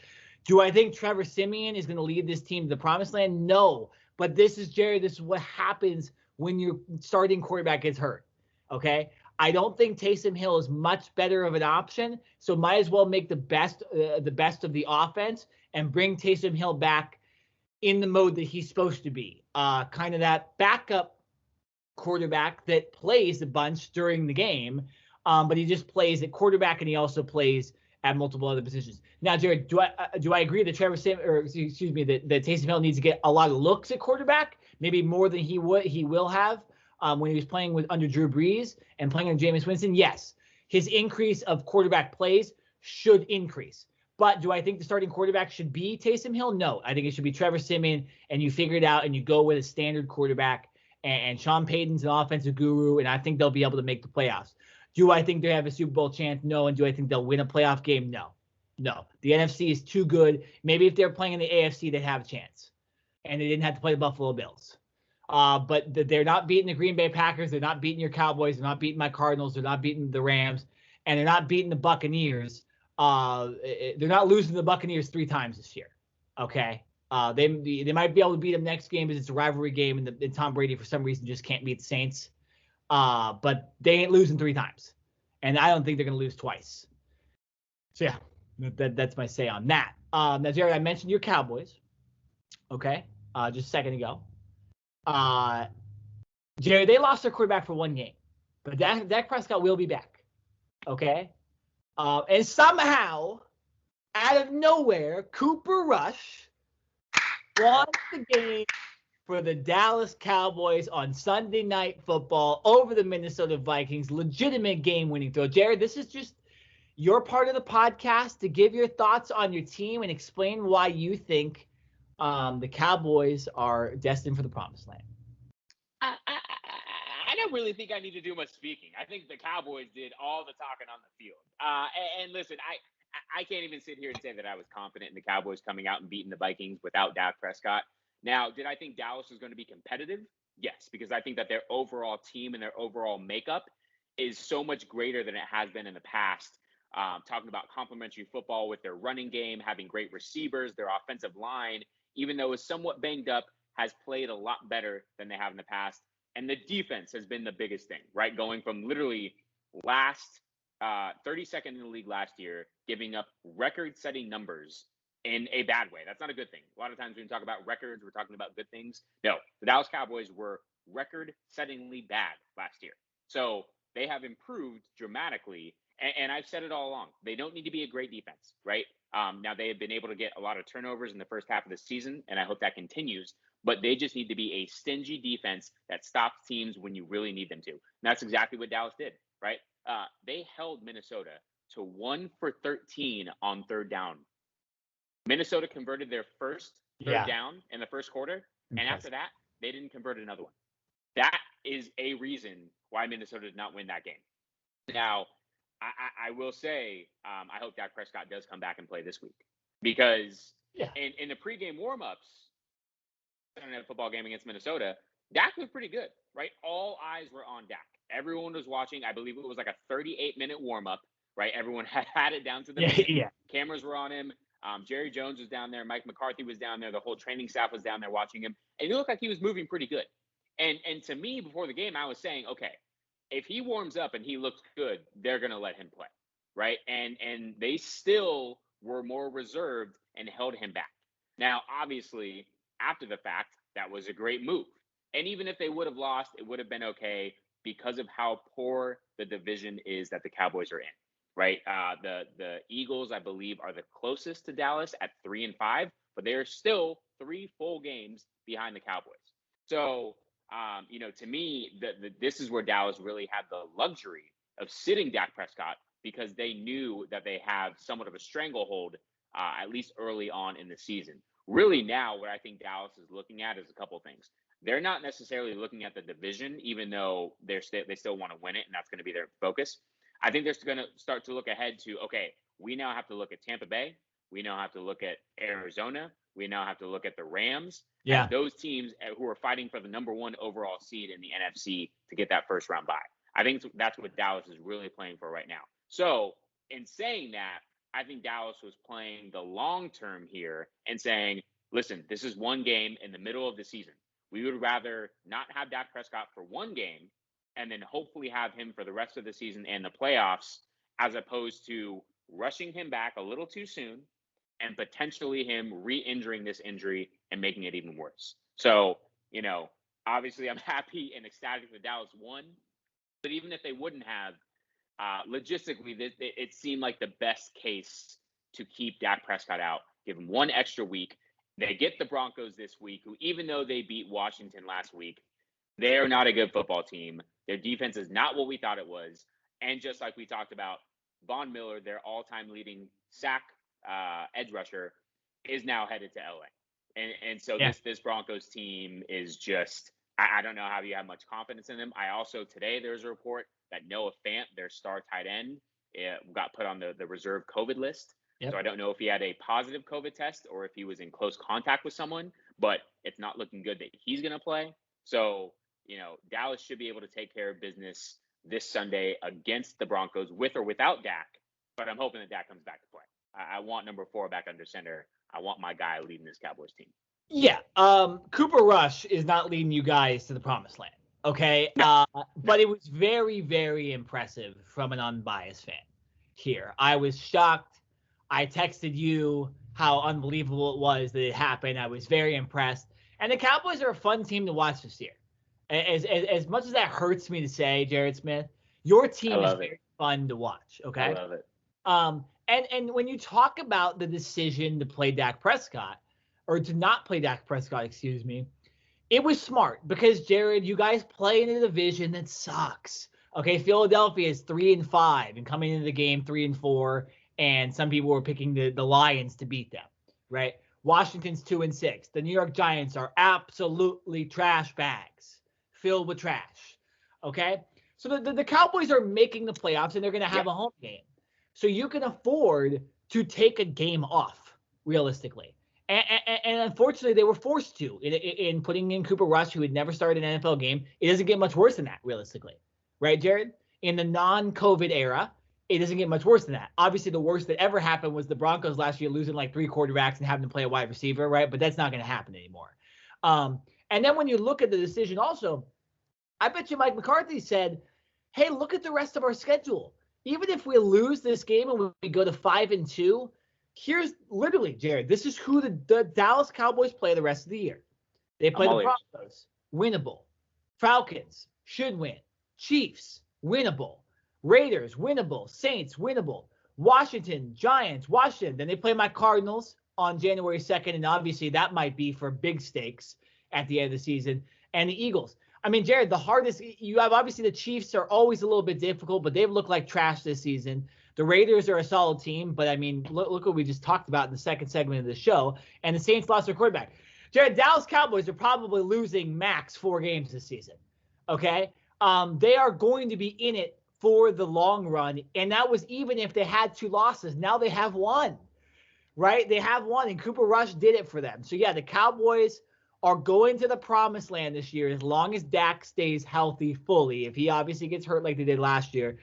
Do I think Trevor Siemian is going to lead this team to the promised land? No. But this is what happens when your starting quarterback gets hurt. Okay? I don't think Taysom Hill is much better of an option, so might as well make the best of the offense and bring Taysom Hill back in the mode that he's supposed to be. Kind of that backup quarterback that plays a bunch during the game, but he just plays at quarterback and he also plays at multiple other positions. Now, Jared, do I agree that that Taysom Hill needs to get a lot of looks at quarterback, maybe more than he will have when he was playing under Drew Brees and playing under Jameis Winston? Yes, his increase of quarterback plays should increase. But do I think the starting quarterback should be Taysom Hill? No, I think it should be Trevor Siemian, and you figure it out and you go with a standard quarterback. And Sean Payton's an offensive guru, and I think they'll be able to make the playoffs. Do I think they have a Super Bowl chance? No. And do I think they'll win a playoff game? No. The NFC is too good. Maybe if they're playing in the AFC, they'd have a chance. And they didn't have to play the Buffalo Bills. But they're not beating the Green Bay Packers. They're not beating your Cowboys. They're not beating my Cardinals. They're not beating the Rams. And they're not beating the Buccaneers. They're not losing the Buccaneers 3 times this year. Okay? They might be able to beat them next game because it's a rivalry game, and Tom Brady for some reason just can't beat the Saints. But they ain't losing 3 times, and I don't think they're going to lose twice. So yeah, that's my say on that. Now, Jared, I mentioned your Cowboys. Okay, just a second ago. Jared, they lost their quarterback for 1 game, but Dak Prescott will be back. Okay, and somehow, out of nowhere, Cooper Rush won the game for the Dallas Cowboys on Sunday Night Football over the Minnesota Vikings. Legitimate game-winning throw. Jared, this is just your part of the podcast to give your thoughts on your team and explain why you think the Cowboys are destined for the promised land. I don't really think I need to do much speaking. I think the Cowboys did all the talking on the field. And listen, I can't even sit here and say that I was confident in the Cowboys coming out and beating the Vikings without Dak Prescott. Now, did I think Dallas was going to be competitive? Yes, because I think that their overall team and their overall makeup is so much greater than it has been in the past. Talking about complementary football with their running game, having great receivers, their offensive line, even though it's somewhat banged up, has played a lot better than they have in the past. And the defense has been the biggest thing, right? Going from literally last 32nd in the league last year, giving up record-setting numbers in a bad way. That's not a good thing. A lot of times when we talk about records, we're talking about good things. No, the Dallas Cowboys were record-settingly bad last year. So they have improved dramatically. And I've said it all along. They don't need to be a great defense, right? Now, they have been able to get a lot of turnovers in the first half of the season, and I hope that continues. But they just need to be a stingy defense that stops teams when you really need them to. And that's exactly what Dallas did, right? They held Minnesota to 1 for 13 on 3rd down. Minnesota converted their first third down in the first quarter, and after that, they didn't convert another one. That is a reason why Minnesota did not win that game. Now, I will say, I hope Dak Prescott does come back and play this week because in the pregame warmups, Sunday Night Football game against Minnesota, Dak was pretty good, right? All eyes were on Dak. Everyone was watching. I believe it was like a 38-minute warm-up, right? Everyone had it down to the minute. Yeah. Cameras were on him. Jerry Jones was down there. Mike McCarthy was down there. The whole training staff was down there watching him. And he looked like he was moving pretty good. And to me, before the game, I was saying, okay, if he warms up and he looks good, they're going to let him play, right? And they still were more reserved and held him back. Now, obviously, after the fact, that was a great move. And even if they would have lost, it would have been okay because of how poor the division is that the Cowboys are in, right? The Eagles, I believe, are the closest to Dallas at 3-5, but they are still 3 full games behind the Cowboys. So, to me, this is where Dallas really had the luxury of sitting Dak Prescott because they knew that they have somewhat of a stranglehold, at least early on in the season. Really now, what I think Dallas is looking at is a couple of things. They're not necessarily looking at the division, even though they still want to win it, and that's going to be their focus. I think they're going to start to look ahead to, okay, we now have to look at Tampa Bay. We now have to look at Arizona. We now have to look at the Rams. Yeah. Those teams who are fighting for the number 1 overall seed in the NFC to get that first round bye. I think that's what Dallas is really playing for right now. So in saying that, I think Dallas was playing the long term here and saying, listen, this is one game in the middle of the season. We would rather not have Dak Prescott for one game and then hopefully have him for the rest of the season and the playoffs, as opposed to rushing him back a little too soon and potentially him re-injuring this injury and making it even worse. So, obviously I'm happy and ecstatic that Dallas won, but even if they wouldn't have, logistically, it seemed like the best case to keep Dak Prescott out, give him one extra week. They get the Broncos this week, who, even though they beat Washington last week, they are not a good football team. Their defense is not what we thought it was. And just like we talked about, Von Miller, their all-time leading sack edge rusher, is now headed to LA. And so this Broncos team is just, I don't know how you have much confidence in them. I also, today, there's a report that Noah Fant, their star tight end, got put on the reserve COVID list. Yep. So I don't know if he had a positive COVID test or if he was in close contact with someone, but it's not looking good that he's going to play. So, Dallas should be able to take care of business this Sunday against the Broncos with or without Dak, but I'm hoping that Dak comes back to play. I want number 4 back under center. I want my guy leading this Cowboys team. Yeah. Cooper Rush is not leading you guys to the promised land. Okay. No. But it was very, very impressive from an unbiased fan here. I was shocked. I texted you how unbelievable it was that it happened. I was very impressed. And the Cowboys are a fun team to watch this year. As much as that hurts me to say, Jared Smith, your team is very fun to watch. Okay. I love it. And when you talk about the decision to play Dak Prescott, or to not play Dak Prescott, excuse me, it was smart because, Jared, you guys play in a division that sucks. Okay, Philadelphia is 3-5 and coming into the game 3-4, and some people were picking the Lions to beat them, right? Washington's 2-6. The New York Giants are absolutely trash bags filled with trash. Okay, so the Cowboys are making the playoffs and they're going to have a home game, so you can afford to take a game off realistically. And unfortunately, they were forced to in putting in Cooper Rush, who had never started an NFL game. It doesn't get much worse than that, realistically. Right, Jared? In the non-COVID era, it doesn't get much worse than that. Obviously, the worst that ever happened was the Broncos last year losing like 3 quarterbacks and having to play a wide receiver, right? But that's not going to happen anymore. And then when you look at the decision also, I bet you Mike McCarthy said, hey, look at the rest of our schedule. Even if we lose this game and we go to 5-2, here's literally, Jared, this is who the Dallas Cowboys play the rest of the year. They play the Broncos, winnable. Falcons, should win. Chiefs, winnable. Raiders, winnable. Saints, winnable. Washington, Giants, Washington. Then they play my Cardinals on January 2nd, and obviously that might be for big stakes at the end of the season. And the Eagles. I mean, Jared, the hardest, you have obviously the Chiefs are always a little bit difficult, but they've looked like trash this season. The Raiders are a solid team, but I mean, look what we just talked about in the second segment of the show. And the Saints lost their quarterback. Jared, Dallas Cowboys are probably losing max 4 games this season. Okay? They are going to be in it for the long run. And that was even if they had 2 losses. Now they have 1, right? They have 1, and Cooper Rush did it for them. So, yeah, the Cowboys are going to the promised land this year as long as Dak stays healthy fully. If he obviously gets hurt like they did last year,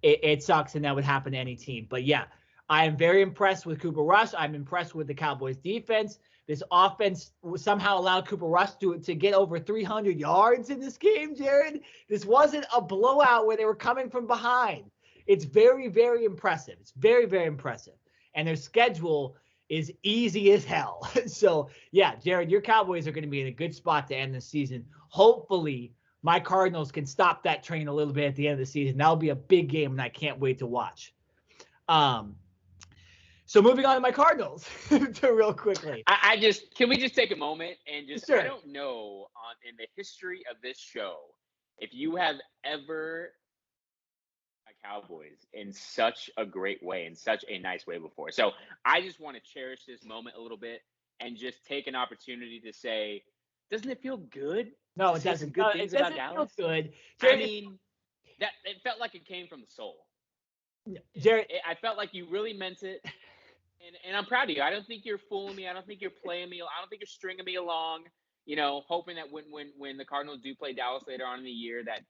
it sucks, and that would happen to any team. But, yeah, I am very impressed with Cooper Rush. I'm impressed with the Cowboys defense. This offense somehow allowed Cooper Rush to get over 300 yards in this game, Jared. This wasn't a blowout where they were coming from behind. It's very, very impressive. It's very, very impressive. And their schedule is easy as hell. So, yeah, Jared, your Cowboys are going to be in a good spot to end the season. Hopefully, my Cardinals can stop that train a little bit at the end of the season. That'll be a big game, and I can't wait to watch. So moving on to my Cardinals real quickly. Can we just take a moment and just, sure. I don't know in the history of this show, if you have ever Cowboys in such a great way, in such a nice way before. So I just want to cherish this moment a little bit and just take an opportunity to say, doesn't it feel good? No, it doesn't. Good things it doesn't about Dallas. feel good. Jared, I mean, that it felt like it came from the soul. Jared, I felt like you really meant it. And I'm proud of you. I don't think you're fooling me. I don't think you're playing me. I don't think you're stringing me along, hoping that when the Cardinals do play Dallas later on in the year that,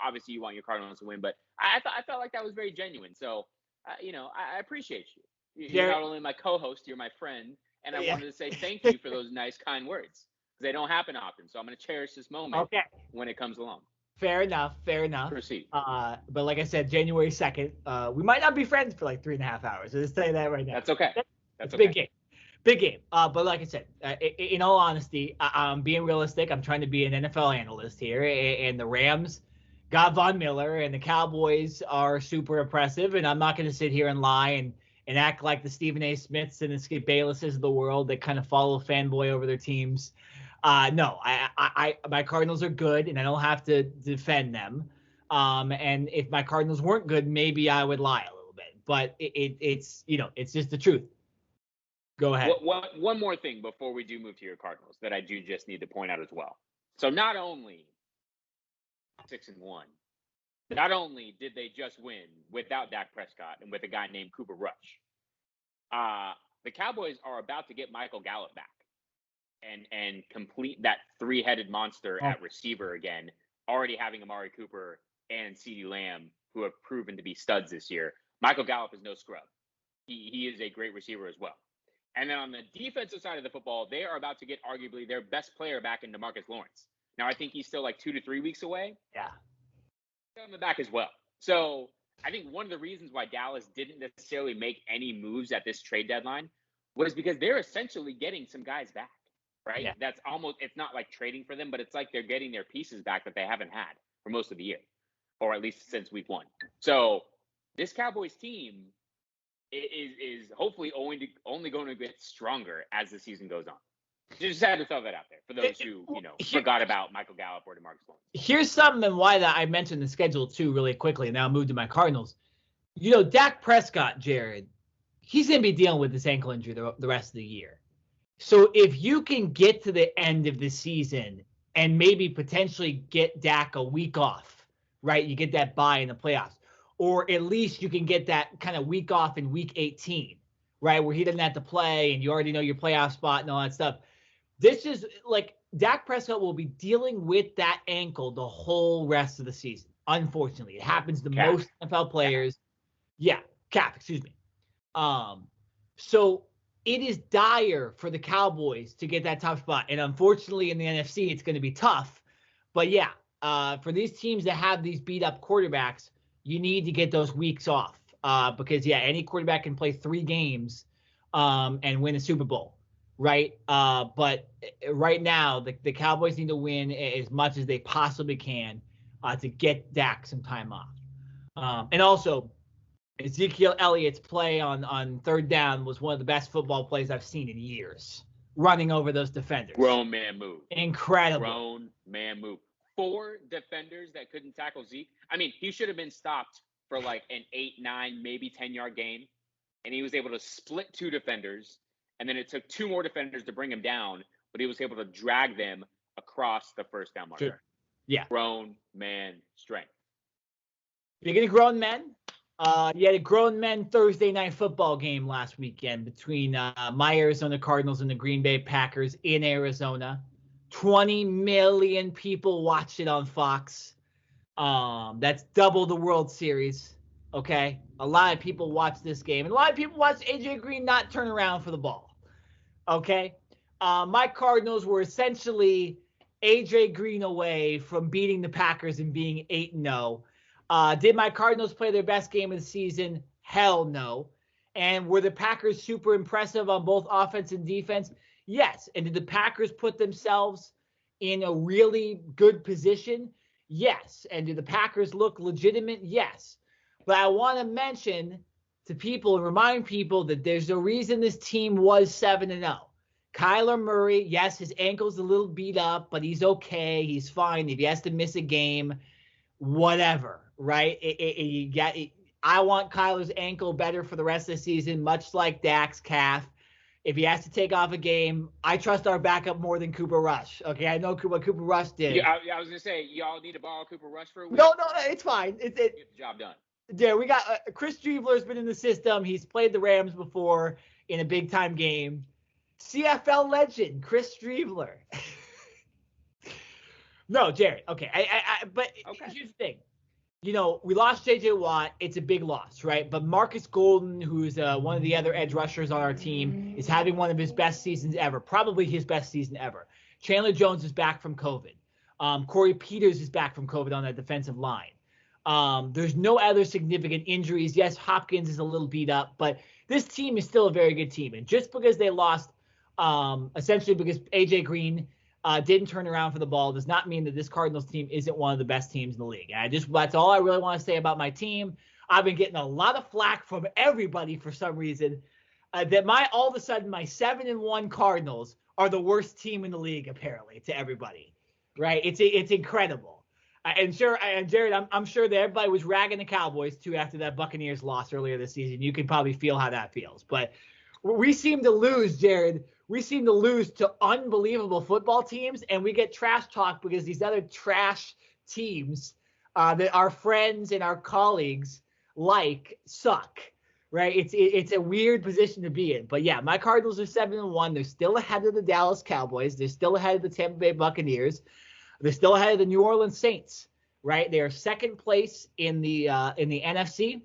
obviously you want your Cardinals to win. But I felt like that was very genuine. So, I appreciate you. You're not only my co-host, you're my friend. And I wanted to say thank you for those nice, kind words. Because they don't happen often. So I'm going to cherish this moment when it comes along. Fair enough. Proceed. But like I said, January 2nd, we might not be friends for like 3.5 hours. I'll just tell you that right now. That's okay. That's a big game. Big game. But like I said, in all honesty, I'm being realistic. I'm trying to be an NFL analyst here. And the Rams got Von Miller, and the Cowboys are super impressive. And I'm not going to sit here and lie and act like the Stephen A. Smiths and the Skip Baylesses of the world that kind of follow fanboy over their teams. No, my Cardinals are good, and I don't have to defend them. And if my Cardinals weren't good, maybe I would lie a little bit. But it's it's just the truth. Go ahead. One more thing before we do move to your Cardinals that I do just need to point out as well. So not only 6-1, not only did they just win without Dak Prescott and with a guy named Cooper Rush, the Cowboys are about to get Michael Gallup back and complete that 3-headed monster at receiver again, already having Amari Cooper and CeeDee Lamb, who have proven to be studs this year. Michael Gallup is no scrub. He is a great receiver as well. And then on the defensive side of the football, they are about to get arguably their best player back in DeMarcus Lawrence. Now, I think he's still like 2 to 3 weeks away. Yeah. Coming back as well. So I think one of the reasons why Dallas didn't necessarily make any moves at this trade deadline was because they're essentially getting some guys back, right? Yeah. That's almost, it's not like trading for them, but it's like they're getting their pieces back that they haven't had for most of the year, or at least since week 1. So this Cowboys team is hopefully only going to get stronger as the season goes on. Just had to throw that out there for those who, forgot about Michael Gallup or DeMarcus Lawrence. Here's something why that I mentioned the schedule too really quickly, and now I'll move to my Cardinals. Dak Prescott, Jared, he's going to be dealing with this ankle injury the rest of the year. So if you can get to the end of the season and maybe potentially get Dak a week off, right? You get that bye in the playoffs. Or at least you can get that kind of week off in week 18, right? Where he doesn't have to play and you already know your playoff spot and all that stuff. This is like Dak Prescott will be dealing with that ankle the whole rest of the season. Unfortunately, it happens to most NFL players. Yeah, excuse me. So it is dire for the Cowboys to get that top spot. And unfortunately in the NFC, it's going to be tough. But yeah, for these teams that have these beat up quarterbacks, you need to get those weeks off because, any quarterback can play 3 games and win a Super Bowl, right? But right now, the Cowboys need to win as much as they possibly can to get Dak some time off. And also, Ezekiel Elliott's play on third down was one of the best football plays I've seen in years, running over those defenders. Grown man move. Incredible. Grown man move. 4 defenders that couldn't tackle Zeke. I mean, he should have been stopped for like an 8, 9, maybe 10-yard game. And he was able to split 2 defenders. And then it took 2 more defenders to bring him down. But he was able to drag them across the first down marker. Sure. Yeah. Grown man strength. Speaking of grown men, you had a grown men Thursday night football game last weekend between my Arizona Cardinals and the Green Bay Packers in Arizona. 20 million people watched it on Fox. That's double the World Series. Okay, a lot of people watched this game, and a lot of people watched AJ Green not turn around for the ball. Okay, my Cardinals were essentially AJ Green away from beating the Packers and being 8-0. Did my Cardinals play their best game of the season? Hell no. And were the Packers super impressive on both offense and defense? Yes. And did the Packers put themselves in a really good position? Yes. And did the Packers look legitimate? Yes. But I want to mention to people and remind people that there's a reason this team was 7-0. Kyler Murray, yes, his ankle's a little beat up, but he's okay. He's fine. If he has to miss a game, whatever, right? I want Kyler's ankle better for the rest of the season, much like Dak's calf. If he has to take off a game, I trust our backup more than Cooper Rush. Okay, I know what Cooper Rush did. Yeah, I was gonna say y'all need to borrow Cooper Rush for a week. No, it's fine. Get the job done. Yeah, we got Chris Streveler's been in the system. He's played the Rams before in a big time game. CFL legend Chris Streveler. No, Jared. Okay, but here's the thing. You know, we lost J.J. Watt. It's a big loss, right? But Marcus Golden, who's one of the other edge rushers on our team, is having one of his best seasons ever, probably his best season ever. Chandler Jones is back from COVID. Corey Peters is back from COVID on that defensive line. There's no other significant injuries. Yes, Hopkins is a little beat up, but this team is still a very good team. And just because they lost, essentially because A.J. Green didn't turn around for the ball, does not mean that this Cardinals team isn't one of the best teams in the league. And that's all I really want to say about my team. I've been getting a lot of flack from everybody for some reason that all of a sudden my 7-1 Cardinals are the worst team in the league, apparently, to everybody, right? It's incredible. And Jared, I'm sure that everybody was ragging the Cowboys too after that Buccaneers loss earlier this season. You can probably feel how that feels. But we seem to lose, Jared. We seem to lose to unbelievable football teams, and we get trash talk because these other trash teams that our friends and our colleagues suck, right? It's a weird position to be in. But yeah, my Cardinals are 7-1. They're still ahead of the Dallas Cowboys. They're still ahead of the Tampa Bay Buccaneers. They're still ahead of the New Orleans Saints, right? They are second place in the NFC,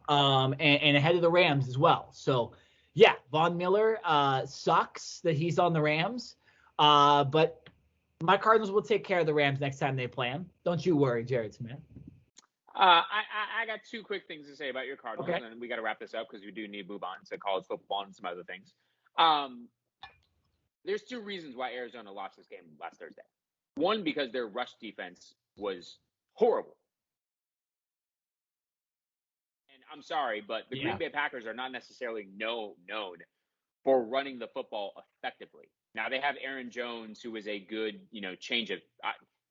and ahead of the Rams as well. So, yeah, Von Miller sucks that he's on the Rams, but my Cardinals will take care of the Rams next time they play them. Don't you worry, Jared Smith. I got two quick things to say about your Cardinals, okay, and we got to wrap this up because we do need to move on to college football and some other things. There's two reasons why Arizona lost this game last Thursday. One, because their rush defense was horrible. And I'm sorry, but the Green Bay Packers are not necessarily known for running the football effectively. Now, they have Aaron Jones, who is a good, change of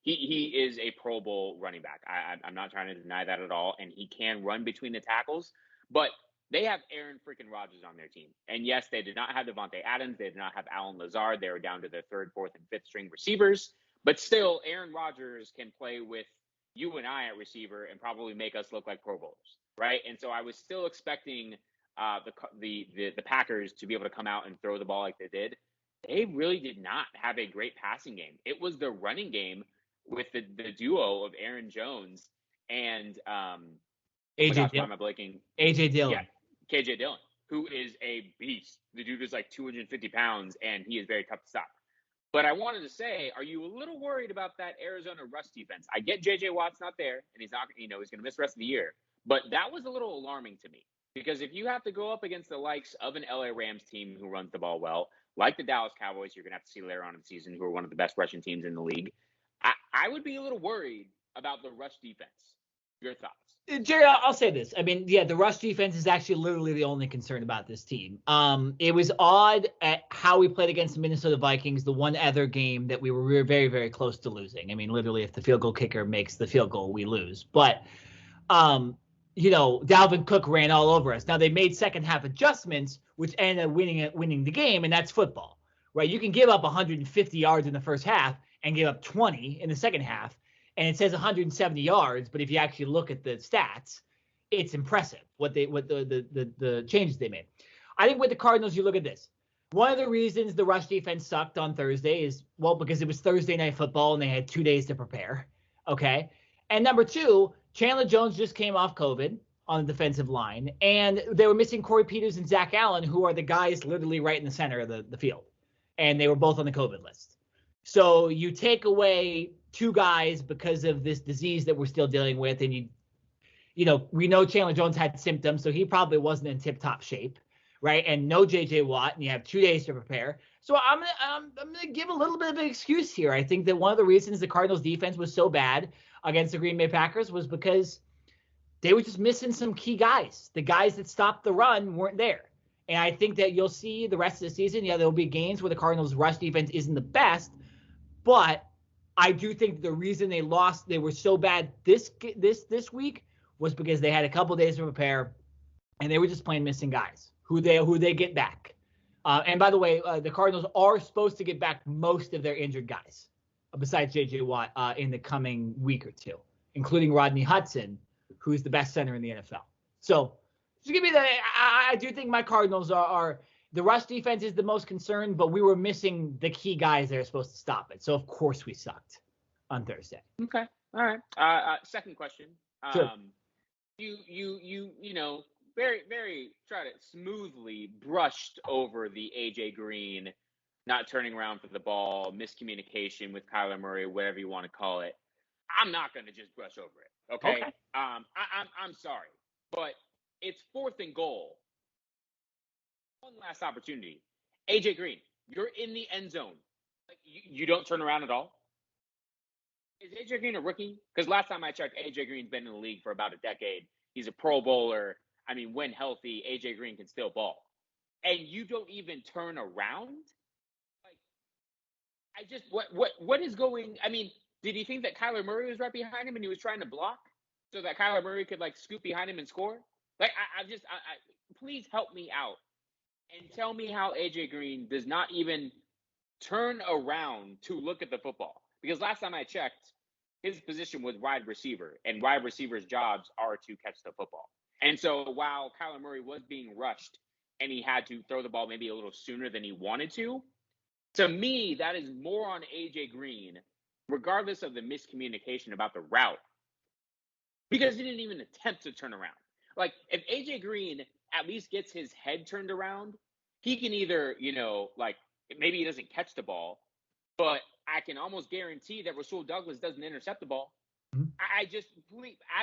he is a Pro Bowl running back. I'm not trying to deny that at all, and he can run between the tackles. But they have Aaron freaking Rodgers on their team. And, yes, they did not have Devontae Adams. They did not have Alan Lazard. They were down to their third, fourth, and fifth string receivers. But still, Aaron Rodgers can play with you and I at receiver and probably make us look like Pro Bowlers, right? And so I was still expecting the Packers to be able to come out and throw the ball like they did. They really did not have a great passing game. It was the running game with the duo of Aaron Jones and AJ Dillon. Yeah, KJ Dillon, who is a beast. The dude is like 250 pounds, and he is very tough to stop. But I wanted to say, are you a little worried about that Arizona rush defense? I get J.J. Watt's not there, and he's not, he's going to miss the rest of the year. But that was a little alarming to me because if you have to go up against the likes of an LA Rams team who runs the ball well, like the Dallas Cowboys, you're going to have to see later on in the season, who are one of the best rushing teams in the league. I would be a little worried about the rush defense. Your thoughts? Jerry, I'll say this. I mean, yeah, the rush defense is actually literally the only concern about this team. It was odd at how we played against the Minnesota Vikings, the one other game that we were very, very close to losing. I mean, literally, if the field goal kicker makes the field goal, we lose. But, Dalvin Cook ran all over us. Now, they made second half adjustments, which ended up winning the game, and that's football, right? You can give up 150 yards in the first half and give up 20 in the second half and it says 170 yards, but if you actually look at the stats, it's impressive what the changes they made. I think with the Cardinals, you look at this. One of the reasons the rush defense sucked on Thursday is, well, because it was Thursday Night Football and they had 2 days to prepare. Okay. And number two, Chandler Jones just came off COVID on the defensive line, and they were missing Corey Peters and Zach Allen, who are the guys literally right in the center of the field. And they were both on the COVID list. So you take away 2 guys because of this disease that we're still dealing with, and we know Chandler Jones had symptoms, so he probably wasn't in tip-top shape. Right, and no J.J. Watt, and you have 2 days to prepare. So I'm gonna give a little bit of an excuse here. I think that one of the reasons the Cardinals' defense was so bad against the Green Bay Packers was because they were just missing some key guys. The guys that stopped the run weren't there, and I think that you'll see the rest of the season. Yeah, there'll be games where the Cardinals' rush defense isn't the best, but I do think the reason they lost, they were so bad this week, was because they had a couple days to prepare, and they were just playing missing guys who they get back. And by the way, the Cardinals are supposed to get back most of their injured guys, besides J.J. Watt, in the coming week or two, including Rodney Hudson, who's the best center in the NFL. So just give me I do think my Cardinals are the rush defense is the most concerned, but we were missing the key guys that are supposed to stop it. So of course we sucked on Thursday. Okay. All right. Second question. Sure. You know, very, very smoothly brushed over the AJ Green not turning around for the ball, miscommunication with Kyler Murray, whatever you want to call it. I'm not going to just brush over it. Okay. I'm sorry, but it's 4th and goal. One last opportunity. AJ Green, you're in the end zone. Like, you don't turn around at all. Is AJ Green a rookie? Because last time I checked, AJ Green's been in the league for about a decade. He's a Pro Bowler. I mean, when healthy, AJ Green can still ball. And you don't even turn around? Like, what is going? I mean, did he think that Kyler Murray was right behind him and he was trying to block so that Kyler Murray could like scoop behind him and score? Like, please help me out and tell me how AJ Green does not even turn around to look at the football. Because last time I checked, his position was wide receiver, and wide receivers' jobs are to catch the football. And so while Kyler Murray was being rushed and he had to throw the ball maybe a little sooner than he wanted to me, that is more on AJ Green, regardless of the miscommunication about the route, because he didn't even attempt to turn around. Like, if AJ Green at least gets his head turned around, he can either, like, maybe he doesn't catch the ball, but I can almost guarantee that Rasul Douglas doesn't intercept the ball. Mm-hmm. I just,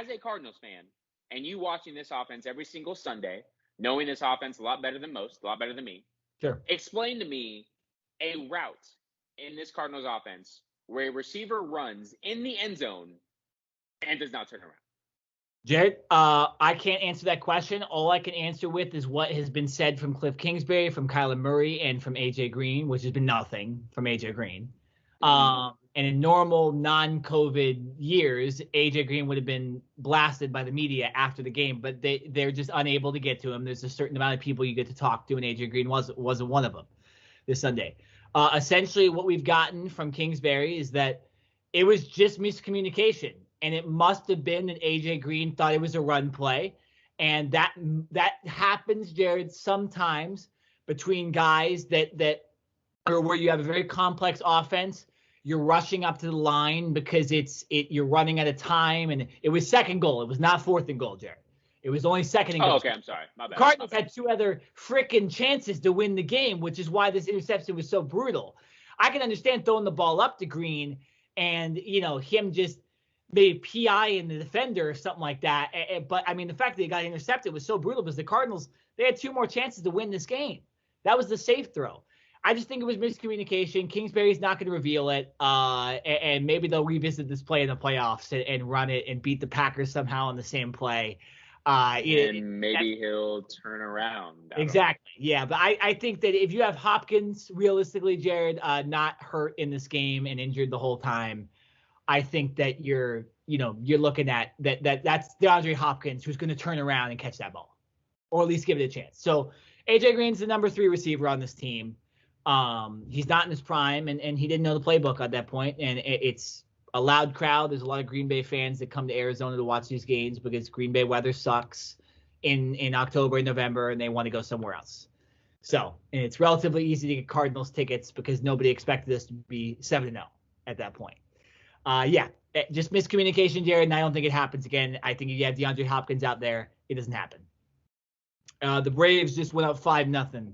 as a Cardinals fan, and you watching this offense every single Sunday, knowing this offense a lot better than most, a lot better than me. Sure. Explain to me a route in this Cardinals offense where a receiver runs in the end zone and does not turn around. Jared, I can't answer that question. All I can answer with is what has been said from Cliff Kingsbury, from Kyler Murray, and from AJ Green, which has been nothing from AJ Green. And in normal non-COVID years, AJ Green would have been blasted by the media after the game, but they're just unable to get to him. There's a certain amount of people you get to talk to, and AJ Green wasn't one of them this Sunday. Essentially, what we've gotten from Kingsbury is that it was just miscommunication, and it must have been that AJ Green thought it was a run play, and that happens, Jared, sometimes between guys that or where you have a very complex offense. You're rushing up to the line because you're running out of time, and it was 2nd goal. It was not 4th and goal, Jared. It was only 2nd and goal. Oh, okay, I'm sorry. My bad. Cardinals had 2 other freaking chances to win the game, which is why this interception was so brutal. I can understand throwing the ball up to Green and, him just maybe PI in the defender or something like that. But, I mean, the fact that he got intercepted was so brutal because the Cardinals, they had 2 more chances to win this game. That was the safe throw. I just think it was miscommunication. Kingsbury's not going to reveal it, and maybe they'll revisit this play in the playoffs and run it and beat the Packers somehow on the same play. And maybe he'll turn around. Exactly. Yeah, but I think that if you have Hopkins, realistically, Jared, not hurt in this game and injured the whole time, I think that you're looking at that's DeAndre Hopkins who's going to turn around and catch that ball, or at least give it a chance. So AJ Green's the number 3 receiver on this team. He's not in his prime, and he didn't know the playbook at that point, and it's a loud crowd. There's a lot of Green Bay fans that come to Arizona to watch these games because Green Bay weather sucks in October and November, and they want to go somewhere else. So, and it's relatively easy to get Cardinals tickets because nobody expected us to be 7-0 at that point. Just miscommunication, Jared, and I don't think it happens again. I think you have DeAndre Hopkins out there. It doesn't happen. The Braves just went up 5-0.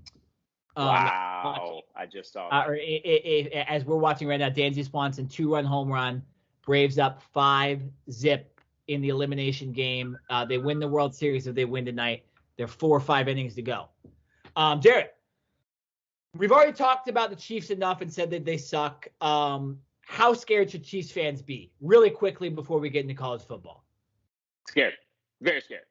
Wow, I just saw that. As we're watching right now, Dansby Swanson 2-run home run. Braves up 5-0 in the elimination game. They win the World Series if they win tonight. They're 4 or 5 innings to go. Jared, we've already talked about the Chiefs enough and said that they suck. How scared should Chiefs fans be? Really quickly before we get into college football. Scared. Very scared.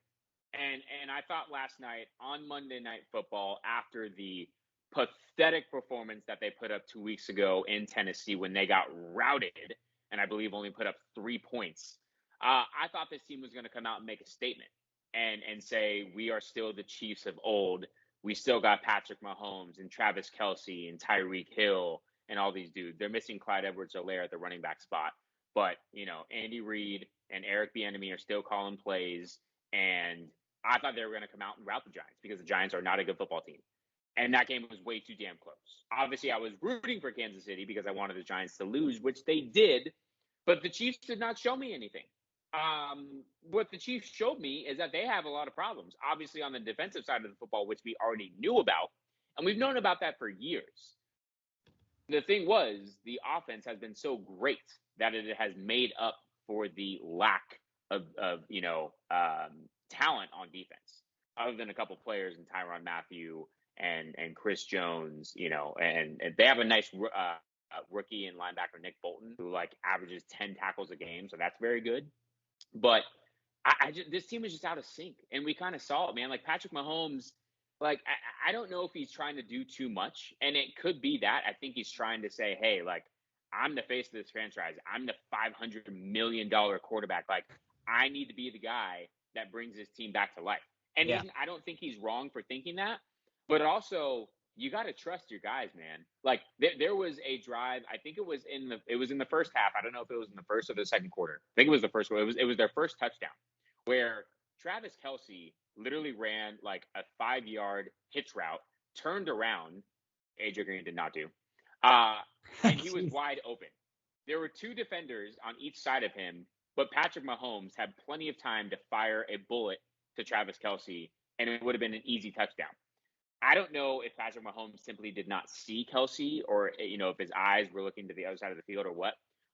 And I thought last night on Monday Night Football, after the pathetic performance that they put up 2 weeks ago in Tennessee when they got routed, and I believe only put up 3 points, I thought this team was going to come out and make a statement and say, we are still the Chiefs of old. We still got Patrick Mahomes and Travis Kelce and Tyreek Hill and all these dudes. They're missing Clyde Edwards-Helaire at the running back spot. But, Andy Reid and Eric Bieniemy are still calling plays. And I thought they were going to come out and rout the Giants because the Giants are not a good football team. And that game was way too damn close. Obviously, I was rooting for Kansas City because I wanted the Giants to lose, which they did. But the Chiefs did not show me anything. What the Chiefs showed me is that they have a lot of problems, obviously on the defensive side of the football, which we already knew about. And we've known about that for years. The thing was, the offense has been so great that it has made up for the lack of talent on defense, other than a couple players in Tyrann Mathieu and Chris Jones, and they have a nice rookie and linebacker, Nick Bolton, who averages 10 tackles a game. So that's very good. But this team is just out of sync, and we kind of saw it, man. Patrick Mahomes, I don't know if he's trying to do too much, and it could be that. I think he's trying to say, hey, I'm the face of this franchise. I'm the $500 million quarterback. I need to be the guy that brings this team back to life. And I don't think he's wrong for thinking that, but also you got to trust your guys, man. There was a drive. I think it was in the first half. I don't know if it was in the first or the second quarter. I think it was the first one. It was their first touchdown where Travis Kelce literally ran a 5-yard hitch route, turned around. AJ Green did not do. And he was wide open. There were 2 defenders on each side of him, but Patrick Mahomes had plenty of time to fire a bullet to Travis Kelce, and it would have been an easy touchdown. I don't know if Patrick Mahomes simply did not see Kelce or, if his eyes were looking to the other side of the field or what,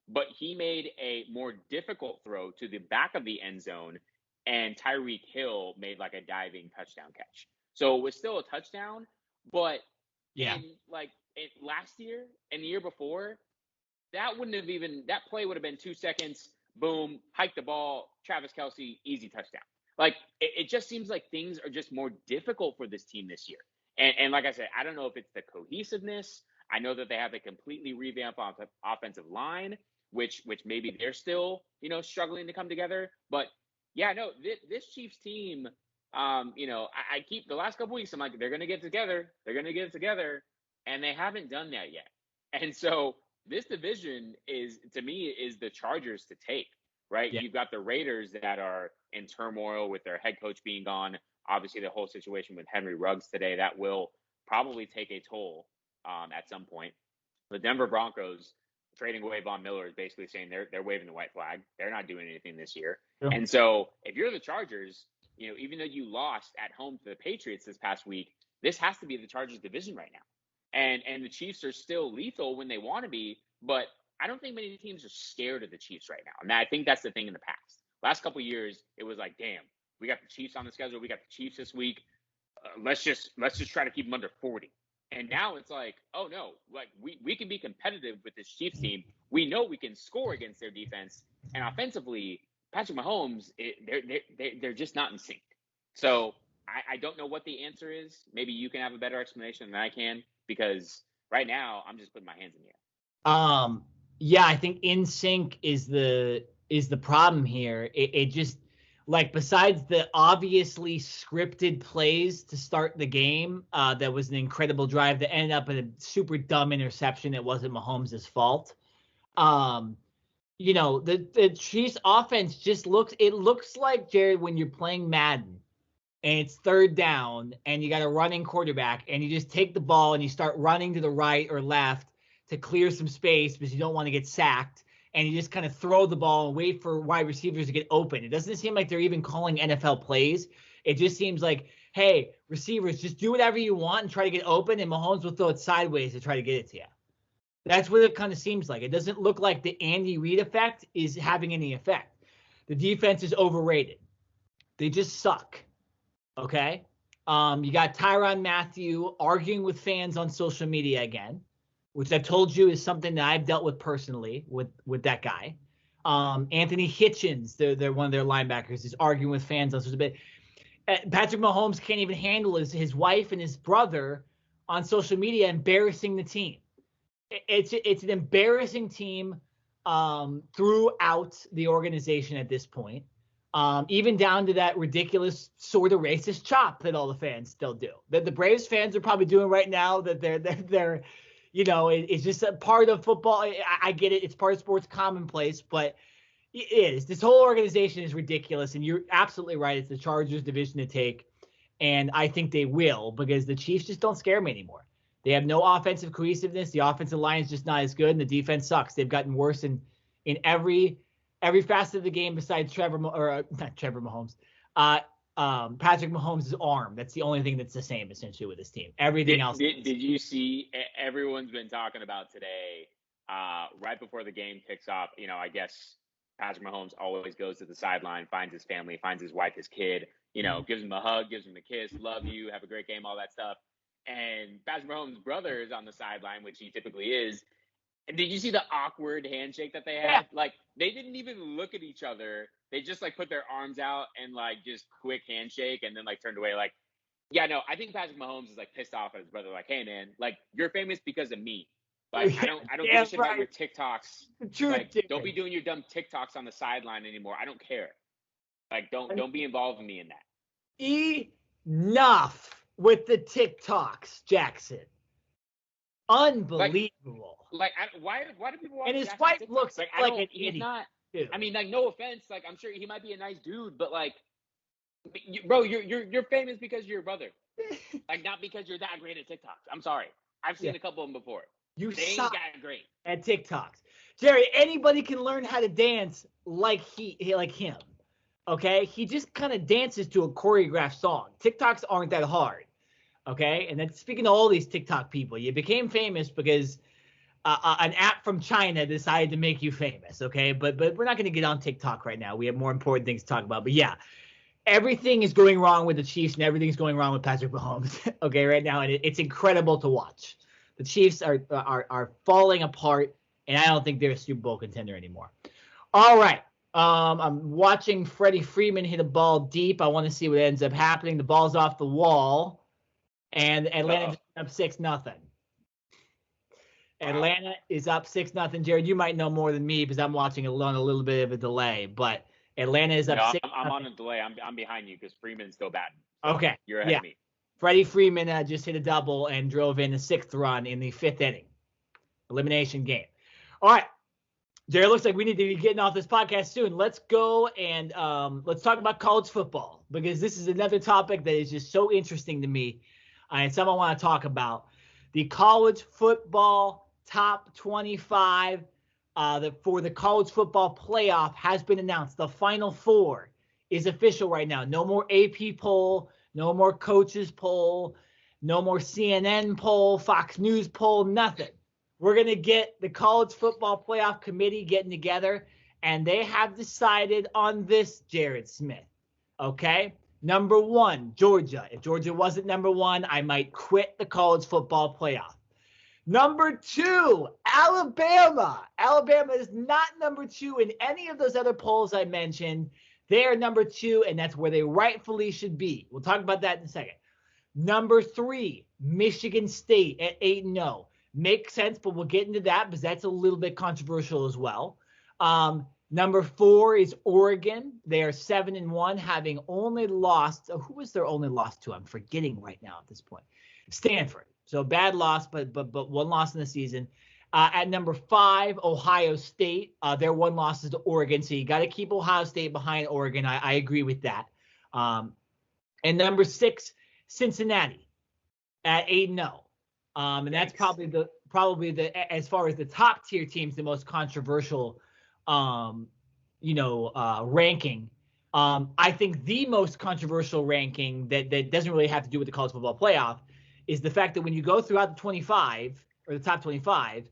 but he made a more difficult throw to the back of the end zone, and Tyreek Hill made a diving touchdown catch. So it was still a touchdown, but last year and the year before, that play would have been 2 seconds, boom, hike the ball, Travis Kelce, easy touchdown. It just seems like things are just more difficult for this team this year. And like I said, I don't know if it's the cohesiveness. I know that they have a completely revamped offensive line, which maybe they're still, struggling to come together. But yeah, no, this Chiefs team, I keep the last couple weeks, I'm they're going to get together. They're going to get it together. And they haven't done that yet. And so this division is the Chargers to take, right? Yeah. You've got the Raiders that are in turmoil with their head coach being gone. Obviously, the whole situation with Henry Ruggs today, that will probably take a toll at some point. The Denver Broncos trading away Von Miller is basically saying they're waving the white flag. They're not doing anything this year. Yeah. And so if you're the Chargers, even though you lost at home to the Patriots this past week, this has to be the Chargers division right now. And the Chiefs are still lethal when they want to be, but I don't think many teams are scared of the Chiefs right now. And I think that's the thing in the past. Last couple of years, it was damn, we got the Chiefs on the schedule. We got the Chiefs this week. Let's just try to keep them under 40. And now it's oh no, we can be competitive with this Chiefs team. We know we can score against their defense, and offensively, Patrick Mahomes, they're just not in sync. So I don't know what the answer is. Maybe you can have a better explanation than I can, because right now I'm just putting my hands in the air. Yeah, I think in sync is the problem here. It just besides the obviously scripted plays to start the game, that was an incredible drive that ended up in a super dumb interception. It wasn't Mahomes' fault. the Chiefs offense just looks like, Jared, when you're playing Madden and it's third down and you got a running quarterback and you just take the ball and you start running to the right or left to clear some space because you don't want to get sacked, and you just kind of throw the ball and wait for wide receivers to get open. It doesn't seem like they're even calling NFL plays. It just seems like, hey, receivers, just do whatever you want and try to get open, and Mahomes will throw it sideways to try to get it to you. That's what it kind of seems like. It doesn't look like the Andy Reid effect is having any effect. The defense is overrated. They just suck. Okay? You got Tyrann Mathieu arguing with fans on social media again, which I've told you is something that I've dealt with personally with that guy. Anthony Hitchens, they're one of their linebackers, is arguing with fans on social media. Patrick Mahomes can't even handle his wife and his brother on social media embarrassing the team. It's an embarrassing team throughout the organization at this point. Even down to that ridiculous sort of racist chop that all the fans still do. That the Braves fans are probably doing right now. That they're it's just a part of football. I get it. It's part of sports commonplace, but it is. This whole organization is ridiculous, and you're absolutely right. It's the Chargers' division to take, and I think they will, because the Chiefs just don't scare me anymore. They have no offensive cohesiveness. The offensive line is just not as good, and the defense sucks. They've gotten worse in every facet of the game besides not Trevor Mahomes. Patrick Mahomes' arm. That's the only thing that's the same essentially with this team. Everything else. Did you see? Everyone's been talking about today. Right before the game kicks off, I guess Patrick Mahomes always goes to the sideline, finds his family, finds his wife, his kid. Gives him a hug, gives him a kiss, love you, have a great game, all that stuff. And Patrick Mahomes' brother is on the sideline, which he typically is. And did you see the awkward handshake that they had? Yeah. Like, they didn't even look at each other. They just, put their arms out and, just quick handshake and then, turned away. Yeah, no, I think Patrick Mahomes is, pissed off at his brother. Hey, man, you're famous because of me. I don't give a shit about your TikToks. True. Don't be doing your dumb TikToks on the sideline anymore. I don't care. Don't be involved with me in that. Enough with the TikToks, Jackson. Unbelievable. Why do people watch? And his wife looks like an idiot. No offense. I'm sure he might be a nice dude, but bro, you're famous because you're your brother. Not because you're that great at TikToks. I'm sorry. I've seen a couple of them before. They suck ain't that great at TikToks. Jerry, anybody can learn how to dance like him. Okay? He just kind of dances to a choreographed song. TikToks aren't that hard. Okay? And then speaking of all these TikTok people, you became famous because an app from China decided to make you famous. Okay? But we're not going to get on TikTok right now. We have more important things to talk about. But yeah, everything is going wrong with the Chiefs and everything's going wrong with Patrick Mahomes. Okay, right now, and it's incredible to watch. The Chiefs are falling apart, and I don't think they're a Super Bowl contender anymore. All right. I'm watching Freddie Freeman hit a ball deep. I want to see what ends up happening. The ball's off the wall, and Atlanta up 6-0. Atlanta is up 6-0. Jared, you might know more than me because I'm watching it on a little bit of a delay, but Atlanta is up 6-0. I'm on a delay. I'm behind you because Freeman's still batting. So okay. You're ahead of me. Freddie Freeman just hit a double and drove in the 6th run in the 5th inning. Elimination game. All right. Jerry, looks like we need to be getting off this podcast soon. Let's go and let's talk about college football, because this is another topic that is just so interesting to me and something I want to talk about. The college football top 25 for the college football playoff has been announced. The Final Four is official right now. No more AP poll. No more coaches poll, no more CNN poll, Fox News poll, nothing. We're going to get the college football playoff committee getting together, and they have decided on this, Jared Smith. Okay? Number 1, Georgia. If Georgia wasn't number 1, I might quit the college football playoff. Number 2, Alabama. Alabama is not number 2 in any of those other polls I mentioned. They are number 2, and that's where they rightfully should be. We'll talk about that in a second. Number 3, Michigan State at 8-0. Makes sense, but we'll get into that because that's a little bit controversial as well. Number 4 is Oregon. They are 7-1, having only lost. Who was their only loss to? I'm forgetting right now at this point. Stanford. So bad loss, but one loss in the season. At number 5, Ohio State. Their one loss is to Oregon, so you got to keep Ohio State behind Oregon. I agree with that. And number 6, Cincinnati at 8-0. And that's probably the as far as the top tier teams, the most controversial, ranking. I think the most controversial ranking that doesn't really have to do with the college football playoff is the fact that when you go throughout the 25 or the top 25,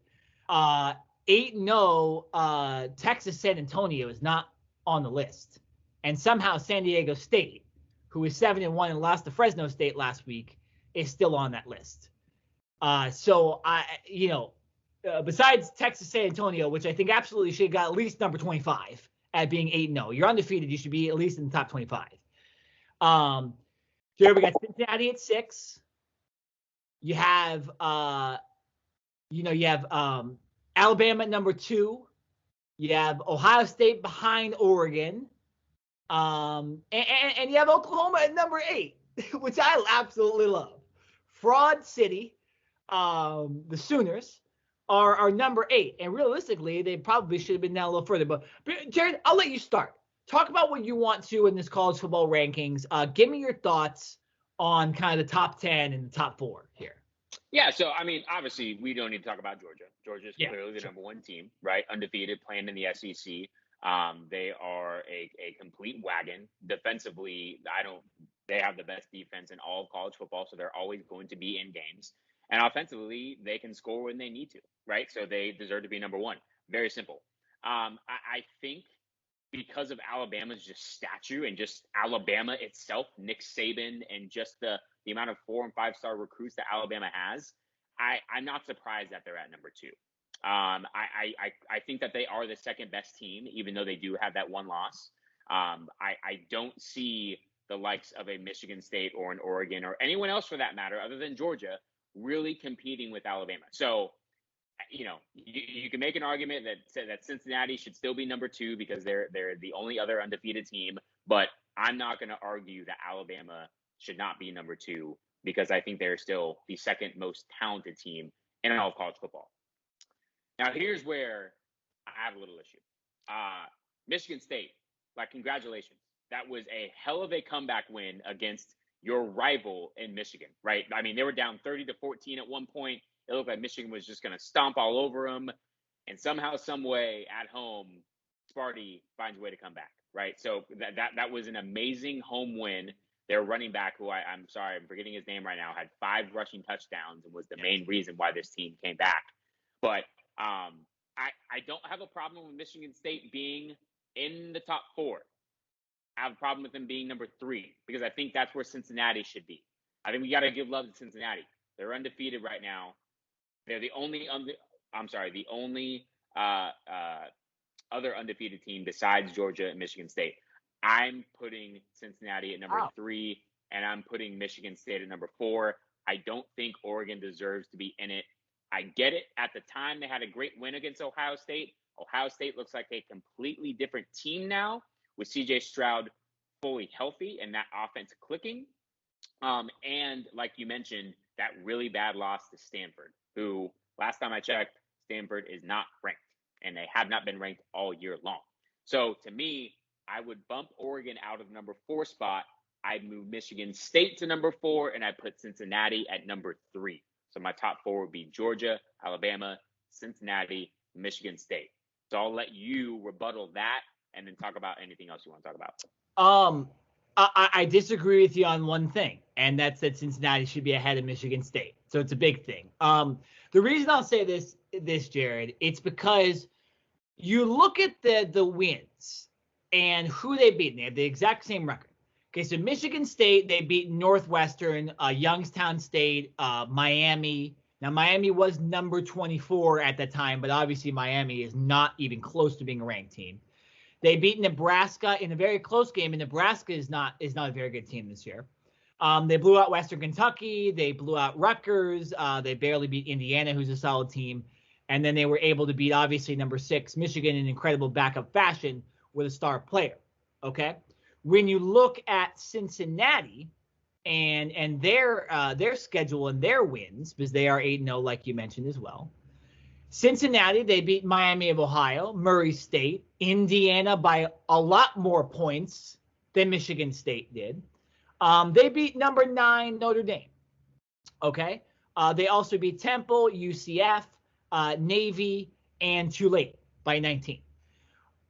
8-0 Texas San Antonio is not on the list, and somehow San Diego State, who is 7-1 and lost to Fresno State last week, is still on that list. Besides Texas San Antonio, which I think absolutely should have got at least number 25 at being 8-0. You're undefeated. You should be at least in the top 25. Here we got Cincinnati at 6. You have Alabama at number 2. You have Ohio State behind Oregon. And you have Oklahoma at number 8, which I absolutely love. Fraud City, the Sooners, are number 8. And realistically, they probably should have been down a little further. But Jared, I'll let you start. Talk about what you want to in this college football rankings. Give me your thoughts on kind of the top 10 and the top 4 here. Yeah, so, I mean, obviously, we don't need to talk about Georgia. Georgia's clearly the number 1 team, right? Undefeated, playing in the SEC. They are a complete wagon. Defensively, they have the best defense in all of college football, so they're always going to be in games. And offensively, they can score when they need to, right? So they deserve to be number 1. Very simple. I think because of Alabama's just stature and just Alabama itself, Nick Saban, and just the amount of 4- and 5-star recruits that Alabama has, I'm not surprised that they're at number 2. I think that they are the second best team, even though they do have that one loss. I don't see the likes of a Michigan State or an Oregon or anyone else for that matter, other than Georgia, really competing with Alabama. So, you can make an argument that Cincinnati should still be number 2 because they're the only other undefeated team. But I'm not going to argue that Alabama should not be number 2 because I think they're still the second most talented team in all of college football. Now, here's where I have a little issue. Michigan State, congratulations. That was a hell of a comeback win against your rival in Michigan, right? I mean, they were down 30-14 at one point. It looked like Michigan was just going to stomp all over them. And somehow, some way, at home, Sparty finds a way to come back, right? So that was an amazing home win. Their running back, who I'm sorry, I'm forgetting his name right now, had 5 rushing touchdowns and was the main reason why this team came back. But I don't have a problem with Michigan State being in the top 4. I have a problem with them being number 3 because I think that's where Cincinnati should be. I think we got to give love to Cincinnati. They're undefeated right now. They're the only other undefeated team besides Georgia and Michigan State. I'm putting Cincinnati at number 3, and I'm putting Michigan State at number 4. I don't think Oregon deserves to be in it. I get it. At the time, they had a great win against Ohio State. Ohio State looks like a completely different team now with C.J. Stroud fully healthy and that offense clicking. And like you mentioned, that really bad loss to Stanford, who last time I checked, Stanford is not ranked, and they have not been ranked all year long. So to me, I would bump Oregon out of number 4 spot. I'd move Michigan State to number 4, and I'd put Cincinnati at number 3. So my top 4 would be Georgia, Alabama, Cincinnati, Michigan State. So I'll let you rebuttal that and then talk about anything else you want to talk about. I disagree with you on one thing, and that's that Cincinnati should be ahead of Michigan State. So it's a big thing. The reason I'll say this, Jared, it's because you look at the wins and who they beat. They have the exact same record. Okay, so Michigan State, they beat Northwestern, Youngstown State, Miami. Now, Miami was number 24 at that time, but obviously Miami is not even close to being a ranked team. They beat Nebraska in a very close game, and Nebraska is not a very good team this year. They blew out Western Kentucky. They blew out Rutgers. They barely beat Indiana, who's a solid team. And then they were able to beat, obviously, number 6, Michigan, in incredible backup fashion with a star player. Okay? When you look at Cincinnati and their schedule and their wins, because they are 8-0, like you mentioned as well, Cincinnati, they beat Miami of Ohio, Murray State, Indiana by a lot more points than Michigan State did. They beat number 9 Notre Dame. Okay. They also beat Temple, UCF, Navy, and Tulane by 19.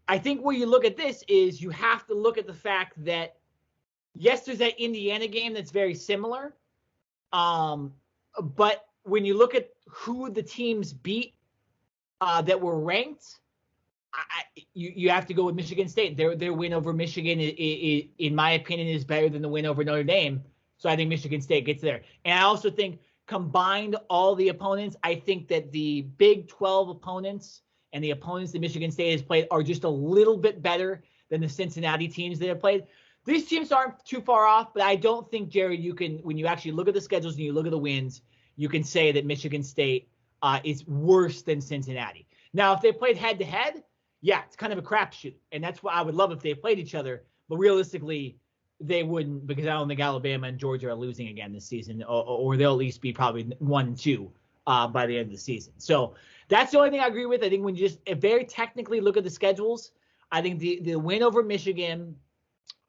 I think where you look at this is you have to look at the fact that, yes, there's that Indiana game that's very similar. But when you look at who the teams beat that were ranked, you have to go with Michigan State. Their win over Michigan, in my opinion, is better than the win over Notre Dame. So I think Michigan State gets there. And I also think combined all the opponents, I think that the Big 12 opponents and the opponents that Michigan State has played are just a little bit better than the Cincinnati teams that have played. These teams aren't too far off, but I don't think, Jared, you can, when you actually look at the schedules and you look at the wins, you can say that Michigan State is worse than Cincinnati. Now, if they played head-to-head, yeah, it's kind of a crapshoot, and that's what I would love if they played each other. But realistically, they wouldn't, because I don't think Alabama and Georgia are losing again this season, or they'll at least be probably 1-2 by the end of the season. So that's the only thing I agree with. I think when you just very technically look at the schedules, I think the win over Michigan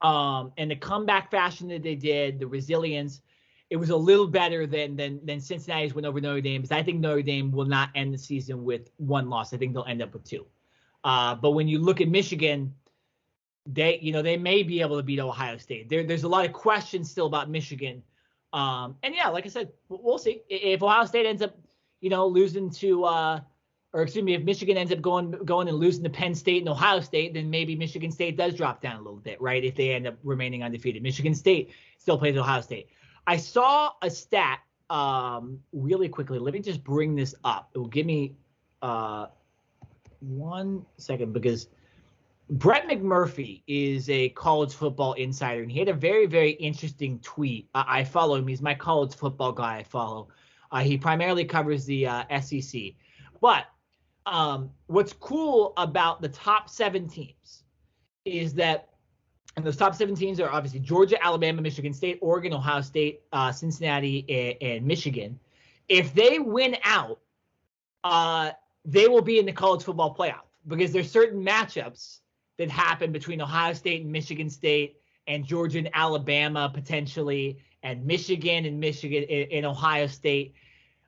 and the comeback fashion that they did, the resilience, it was a little better than Cincinnati's win over Notre Dame, because I think Notre Dame will not end the season with 1 loss. I think they'll end up with 2. But when you look at Michigan, they may be able to beat Ohio State. There's a lot of questions still about Michigan. And yeah, like I said, we'll see. If Ohio State ends up, losing to if Michigan ends up going and losing to Penn State and Ohio State, then maybe Michigan State does drop down a little bit, right? If they end up remaining undefeated. Michigan State still plays Ohio State. I saw a stat really quickly. Let me just bring this up. It will give me 1 second, because Brett McMurphy is a college football insider, and he had a very, very interesting tweet. I follow him. He's my college football guy I follow. He primarily covers the SEC. But what's cool about the top 7 teams is that, and those top 7 teams are obviously Georgia, Alabama, Michigan State, Oregon, Ohio State, Cincinnati, and Michigan. If they win out, they will be in the college football playoff, because there's certain matchups that happen between Ohio State and Michigan State, and Georgia and Alabama potentially, and Michigan and Ohio State.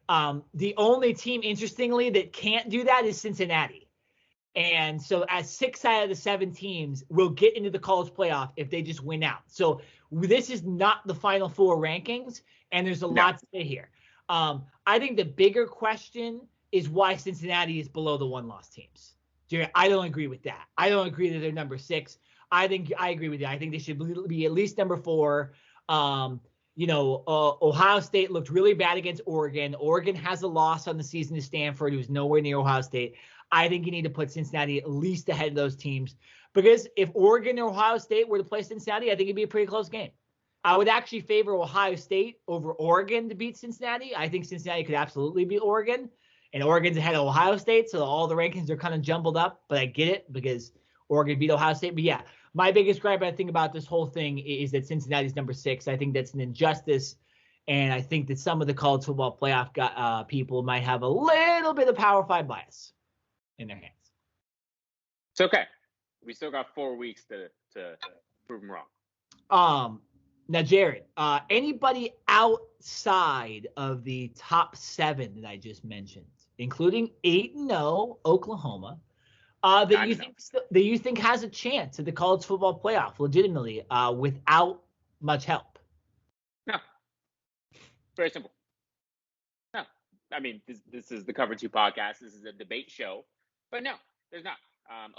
The only team, interestingly, that can't do that is Cincinnati. And so as 6 out of the 7 teams will get into the college playoff if they just win out. So this is not the Final Four rankings, and there's a lot to say here. I think the bigger question is why Cincinnati is below the 1-loss teams. Jerry, I don't agree with that. I don't agree that they're number 6. I agree with you. I think they should be at least number 4. Ohio State looked really bad against Oregon. Oregon has a loss on the season to Stanford, who's nowhere near Ohio State. I think you need to put Cincinnati at least ahead of those teams, because if Oregon or Ohio State were to play Cincinnati, I think it'd be a pretty close game. I would actually favor Ohio State over Oregon to beat Cincinnati. I think Cincinnati could absolutely beat Oregon, and Oregon's ahead of Ohio State, so all the rankings are kind of jumbled up, but I get it because Oregon beat Ohio State. But yeah, my biggest gripe, I think, about this whole thing is that Cincinnati's number 6. I think that's an injustice, and I think that some of the college football playoff people might have a little bit of Power 5 bias in their hands. It's okay. We still got 4 weeks to prove them wrong. Now, Jared, anybody outside of the top 7 that I just mentioned, including 8-0 Oklahoma, that you think has a chance at the college football playoff legitimately without much help? No. Very simple. No. I mean, this is the Cover 2 podcast. This is a debate show. But no, there's not.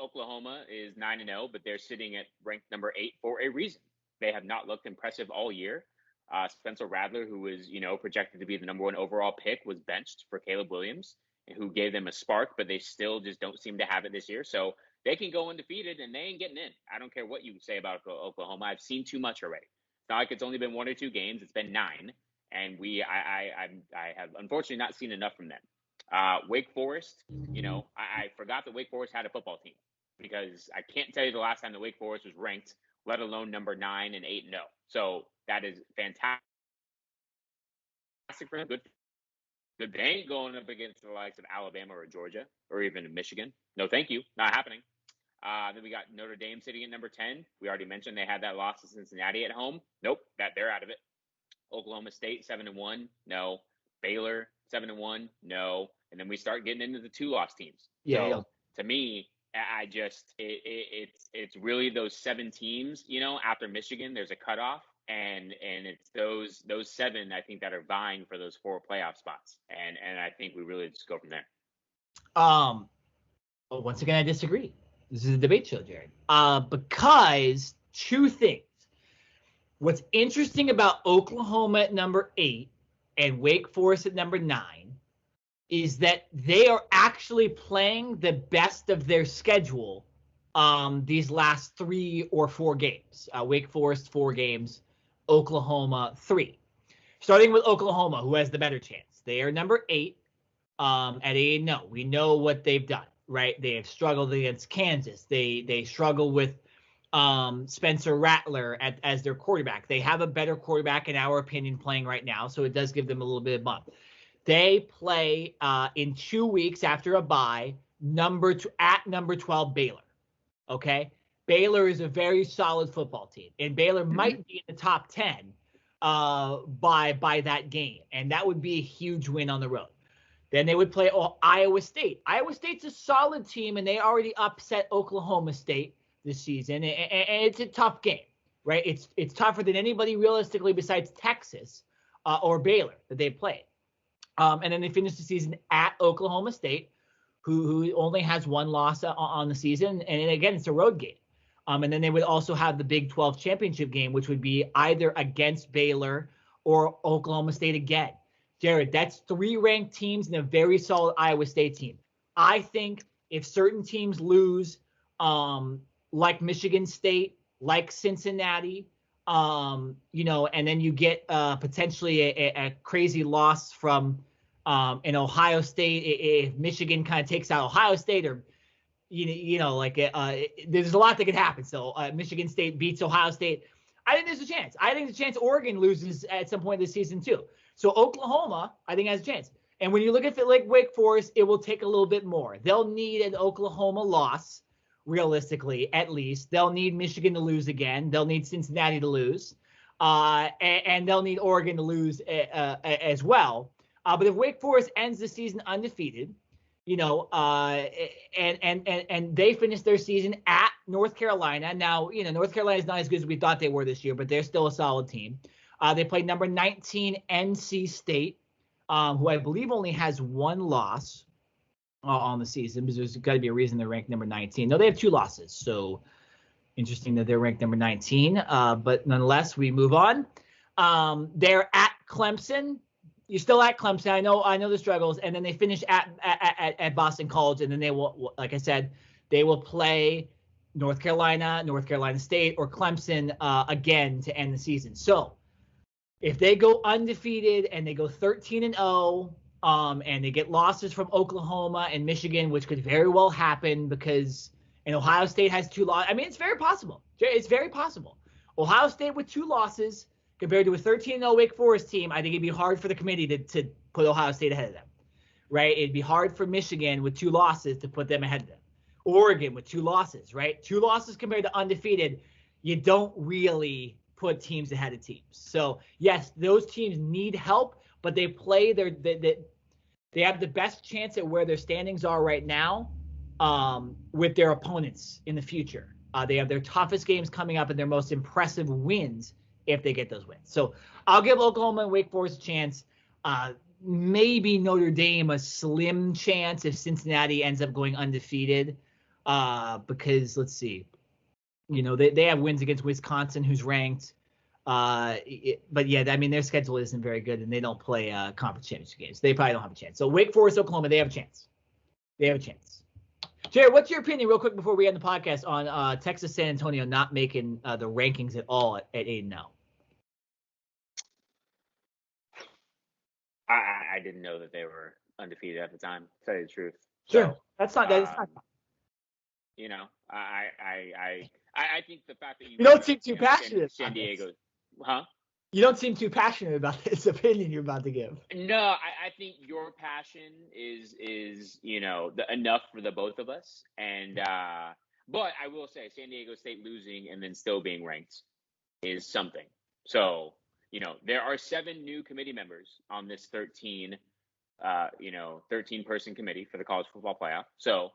Oklahoma is 9-0, but they're sitting at ranked number 8 for a reason. They have not looked impressive all year. Spencer Rattler, who was, projected to be the number 1 overall pick, was benched for Caleb Williams, who gave them a spark, but they still just don't seem to have it this year. So they can go undefeated, and they ain't getting in. I don't care what you say about Oklahoma. I've seen too much already. It's not like it's only been 1 or 2 games. It's been 9, and I have unfortunately not seen enough from them. Wake Forest, I forgot that Wake Forest had a football team, because I can't tell you the last time that Wake Forest was ranked, let alone number 9 and 8-0. So that is fantastic for them. Good They ain't going up against the likes of Alabama or Georgia or even Michigan. No, thank you. Not happening. Then we got Notre Dame sitting at number 10. We already mentioned they had that loss to Cincinnati at home. Nope, they're out of it. Oklahoma State 7-1. No. Baylor 7-1. No. And then we start getting into the 2-loss teams. So to me, it's really those 7 teams. After Michigan, there's a cutoff. And it's those 7, I think, that are vying for those 4 playoff spots. And I think we really just go from there. Once again, I disagree. This is a debate show, Jared. Because 2 things. What's interesting about Oklahoma at number 8 and Wake Forest at number 9 is that they are actually playing the best of their schedule these last 3 or 4 games. Wake Forest 4 games, Oklahoma 3. Starting with Oklahoma, who has the better chance. They are number 8 at 8-0. We know what they've done, right? They have struggled against Kansas. They struggle with Spencer Rattler as their quarterback. They have a better quarterback, in our opinion, playing right now, so it does give them a little bit of bump. They play in 2 weeks after a bye, at number 12 Baylor. Okay, Baylor is a very solid football team, and Baylor might be in the top 10 by that game, and that would be a huge win on the road. Then they would play Iowa State. Iowa State's a solid team, and they already upset Oklahoma State this season, and it's a tough game, right? It's tougher than anybody realistically besides Texas or Baylor that they played. And then they finish the season at Oklahoma State, who only has 1 loss on the season, and again, it's a road game. And then they would also have the Big 12 championship game, which would be either against Baylor or Oklahoma State again. Jared, that's 3 ranked teams and a very solid Iowa State team. I think if certain teams lose, like Michigan State, like Cincinnati, and then you get potentially a crazy loss from in Ohio State, if Michigan kind of takes out Ohio State, or there's a lot that could happen. So Michigan State beats Ohio State. I think there's a chance. I think there's a chance Oregon loses at some point this season too. So Oklahoma, I think, has a chance. And when you look at it like Wake Forest, it will take a little bit more. They'll need an Oklahoma loss, realistically, at least. They'll need Michigan to lose again. They'll need Cincinnati to lose. And they'll need Oregon to lose as well. But if Wake Forest ends the season undefeated, and they finish their season at North Carolina. Now, North Carolina is not as good as we thought they were this year, but they're still a solid team. They played number 19 NC State, who I believe only has 1 loss on the season, because there's got to be a reason they're ranked number 19. No, they have 2 losses, so interesting that they're ranked number 19. But nonetheless, we move on. They're at Clemson. You're still at Clemson. I know the struggles, and then they finish at Boston College, and then they will, like I said, they will play North Carolina State, or Clemson again to end the season. So if they go undefeated and they go 13-0, and they get losses from Oklahoma and Michigan, which could very well happen because Ohio State has 2 losses. I mean, it's very possible. It's very possible. Ohio State with 2 losses compared to a 13-0 Wake Forest team, I think it'd be hard for the committee to put Ohio State ahead of them, right? It'd be hard for Michigan with 2 losses to put them ahead of them. Oregon with 2 losses, right? 2 losses compared to undefeated, you don't really put teams ahead of teams. So, yes, those teams need help, but they play they have the best chance at where their standings are right now with their opponents in the future. They have their toughest games coming up and their most impressive wins if they get those wins. So I'll give Oklahoma and Wake Forest a chance. Maybe Notre Dame a slim chance if Cincinnati ends up going undefeated. Because let's see, they have wins against Wisconsin, who's ranked. But yeah, I mean, their schedule isn't very good, and they don't play conference championship games. They probably don't have a chance. So Wake Forest, Oklahoma, they have a chance. Jared, what's your opinion, real quick, before we end the podcast, on Texas San Antonio not making the rankings at all at 8-0? I didn't know that they were undefeated at the time, to tell you the truth. Sure, so, that's not. I think the fact that you don't seem too passionate. San Diego, huh? You don't seem too passionate about this opinion you're about to give. No, I think your passion is enough for the both of us. And but I will say San Diego State losing and then still being ranked is something. So, there are 7 new committee members on this 13 person committee for the college football playoff. So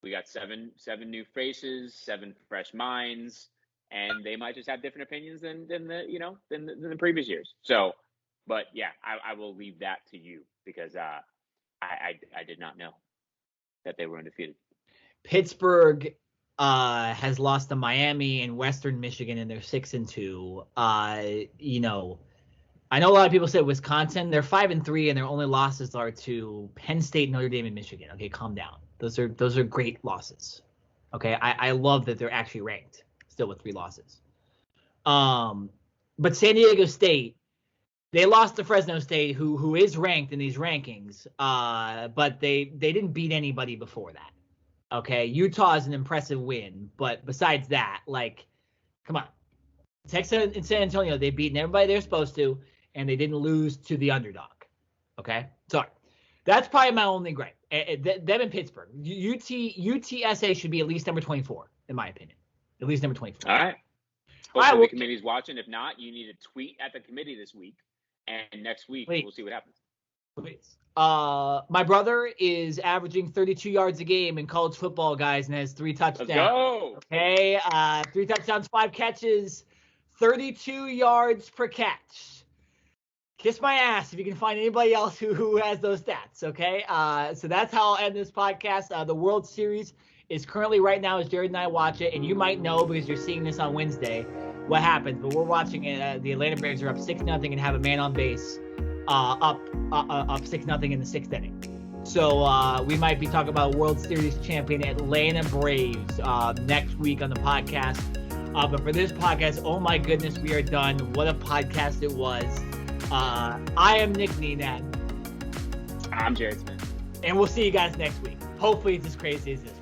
we got seven new faces, 7 fresh minds, and they might just have different opinions than the previous years. So, but yeah, I will leave that to you because I did not know that they were undefeated. Pittsburgh has lost to Miami and Western Michigan, and they're 6-2. I know a lot of people say Wisconsin. They're 5-3, and their only losses are to Penn State, Notre Dame, and Michigan. Okay, calm down. Those are great losses. Okay, I love that they're actually ranked still with 3 losses. But San Diego State, they lost to Fresno State, who is ranked in these rankings. But they didn't beat anybody before that. Okay, Utah is an impressive win, but besides that, come on. Texas and San Antonio, they've beaten everybody they're supposed to, and they didn't lose to the underdog. Okay, sorry. That's probably my only gripe. Them in Pittsburgh. UTSA should be at least number 24, in my opinion. At least number 24. All right. Hopefully the committee's watching. If not, you need to tweet at the committee this week, and next week we'll see what happens. Please. My brother is averaging 32 yards a game in college football, guys, and has 3 touchdowns. Let's go. Okay, 3 touchdowns, 5 catches, 32 yards per catch. Kiss my ass if you can find anybody else who has those stats, okay? So that's how I'll end this podcast. The World Series is currently right now as Jared and I watch it, and you might know because you're seeing this on Wednesday what happens, but we're watching it. The Atlanta Braves are up 6-0 and have a man on base. Up 6-0 in the 6th inning. So we might be talking about World Series champion Atlanta Braves next week on the podcast. But for this podcast, oh my goodness, we are done. What a podcast it was. I am Nick Nenad. I'm Jared Smith. And we'll see you guys next week. Hopefully it's as crazy as this.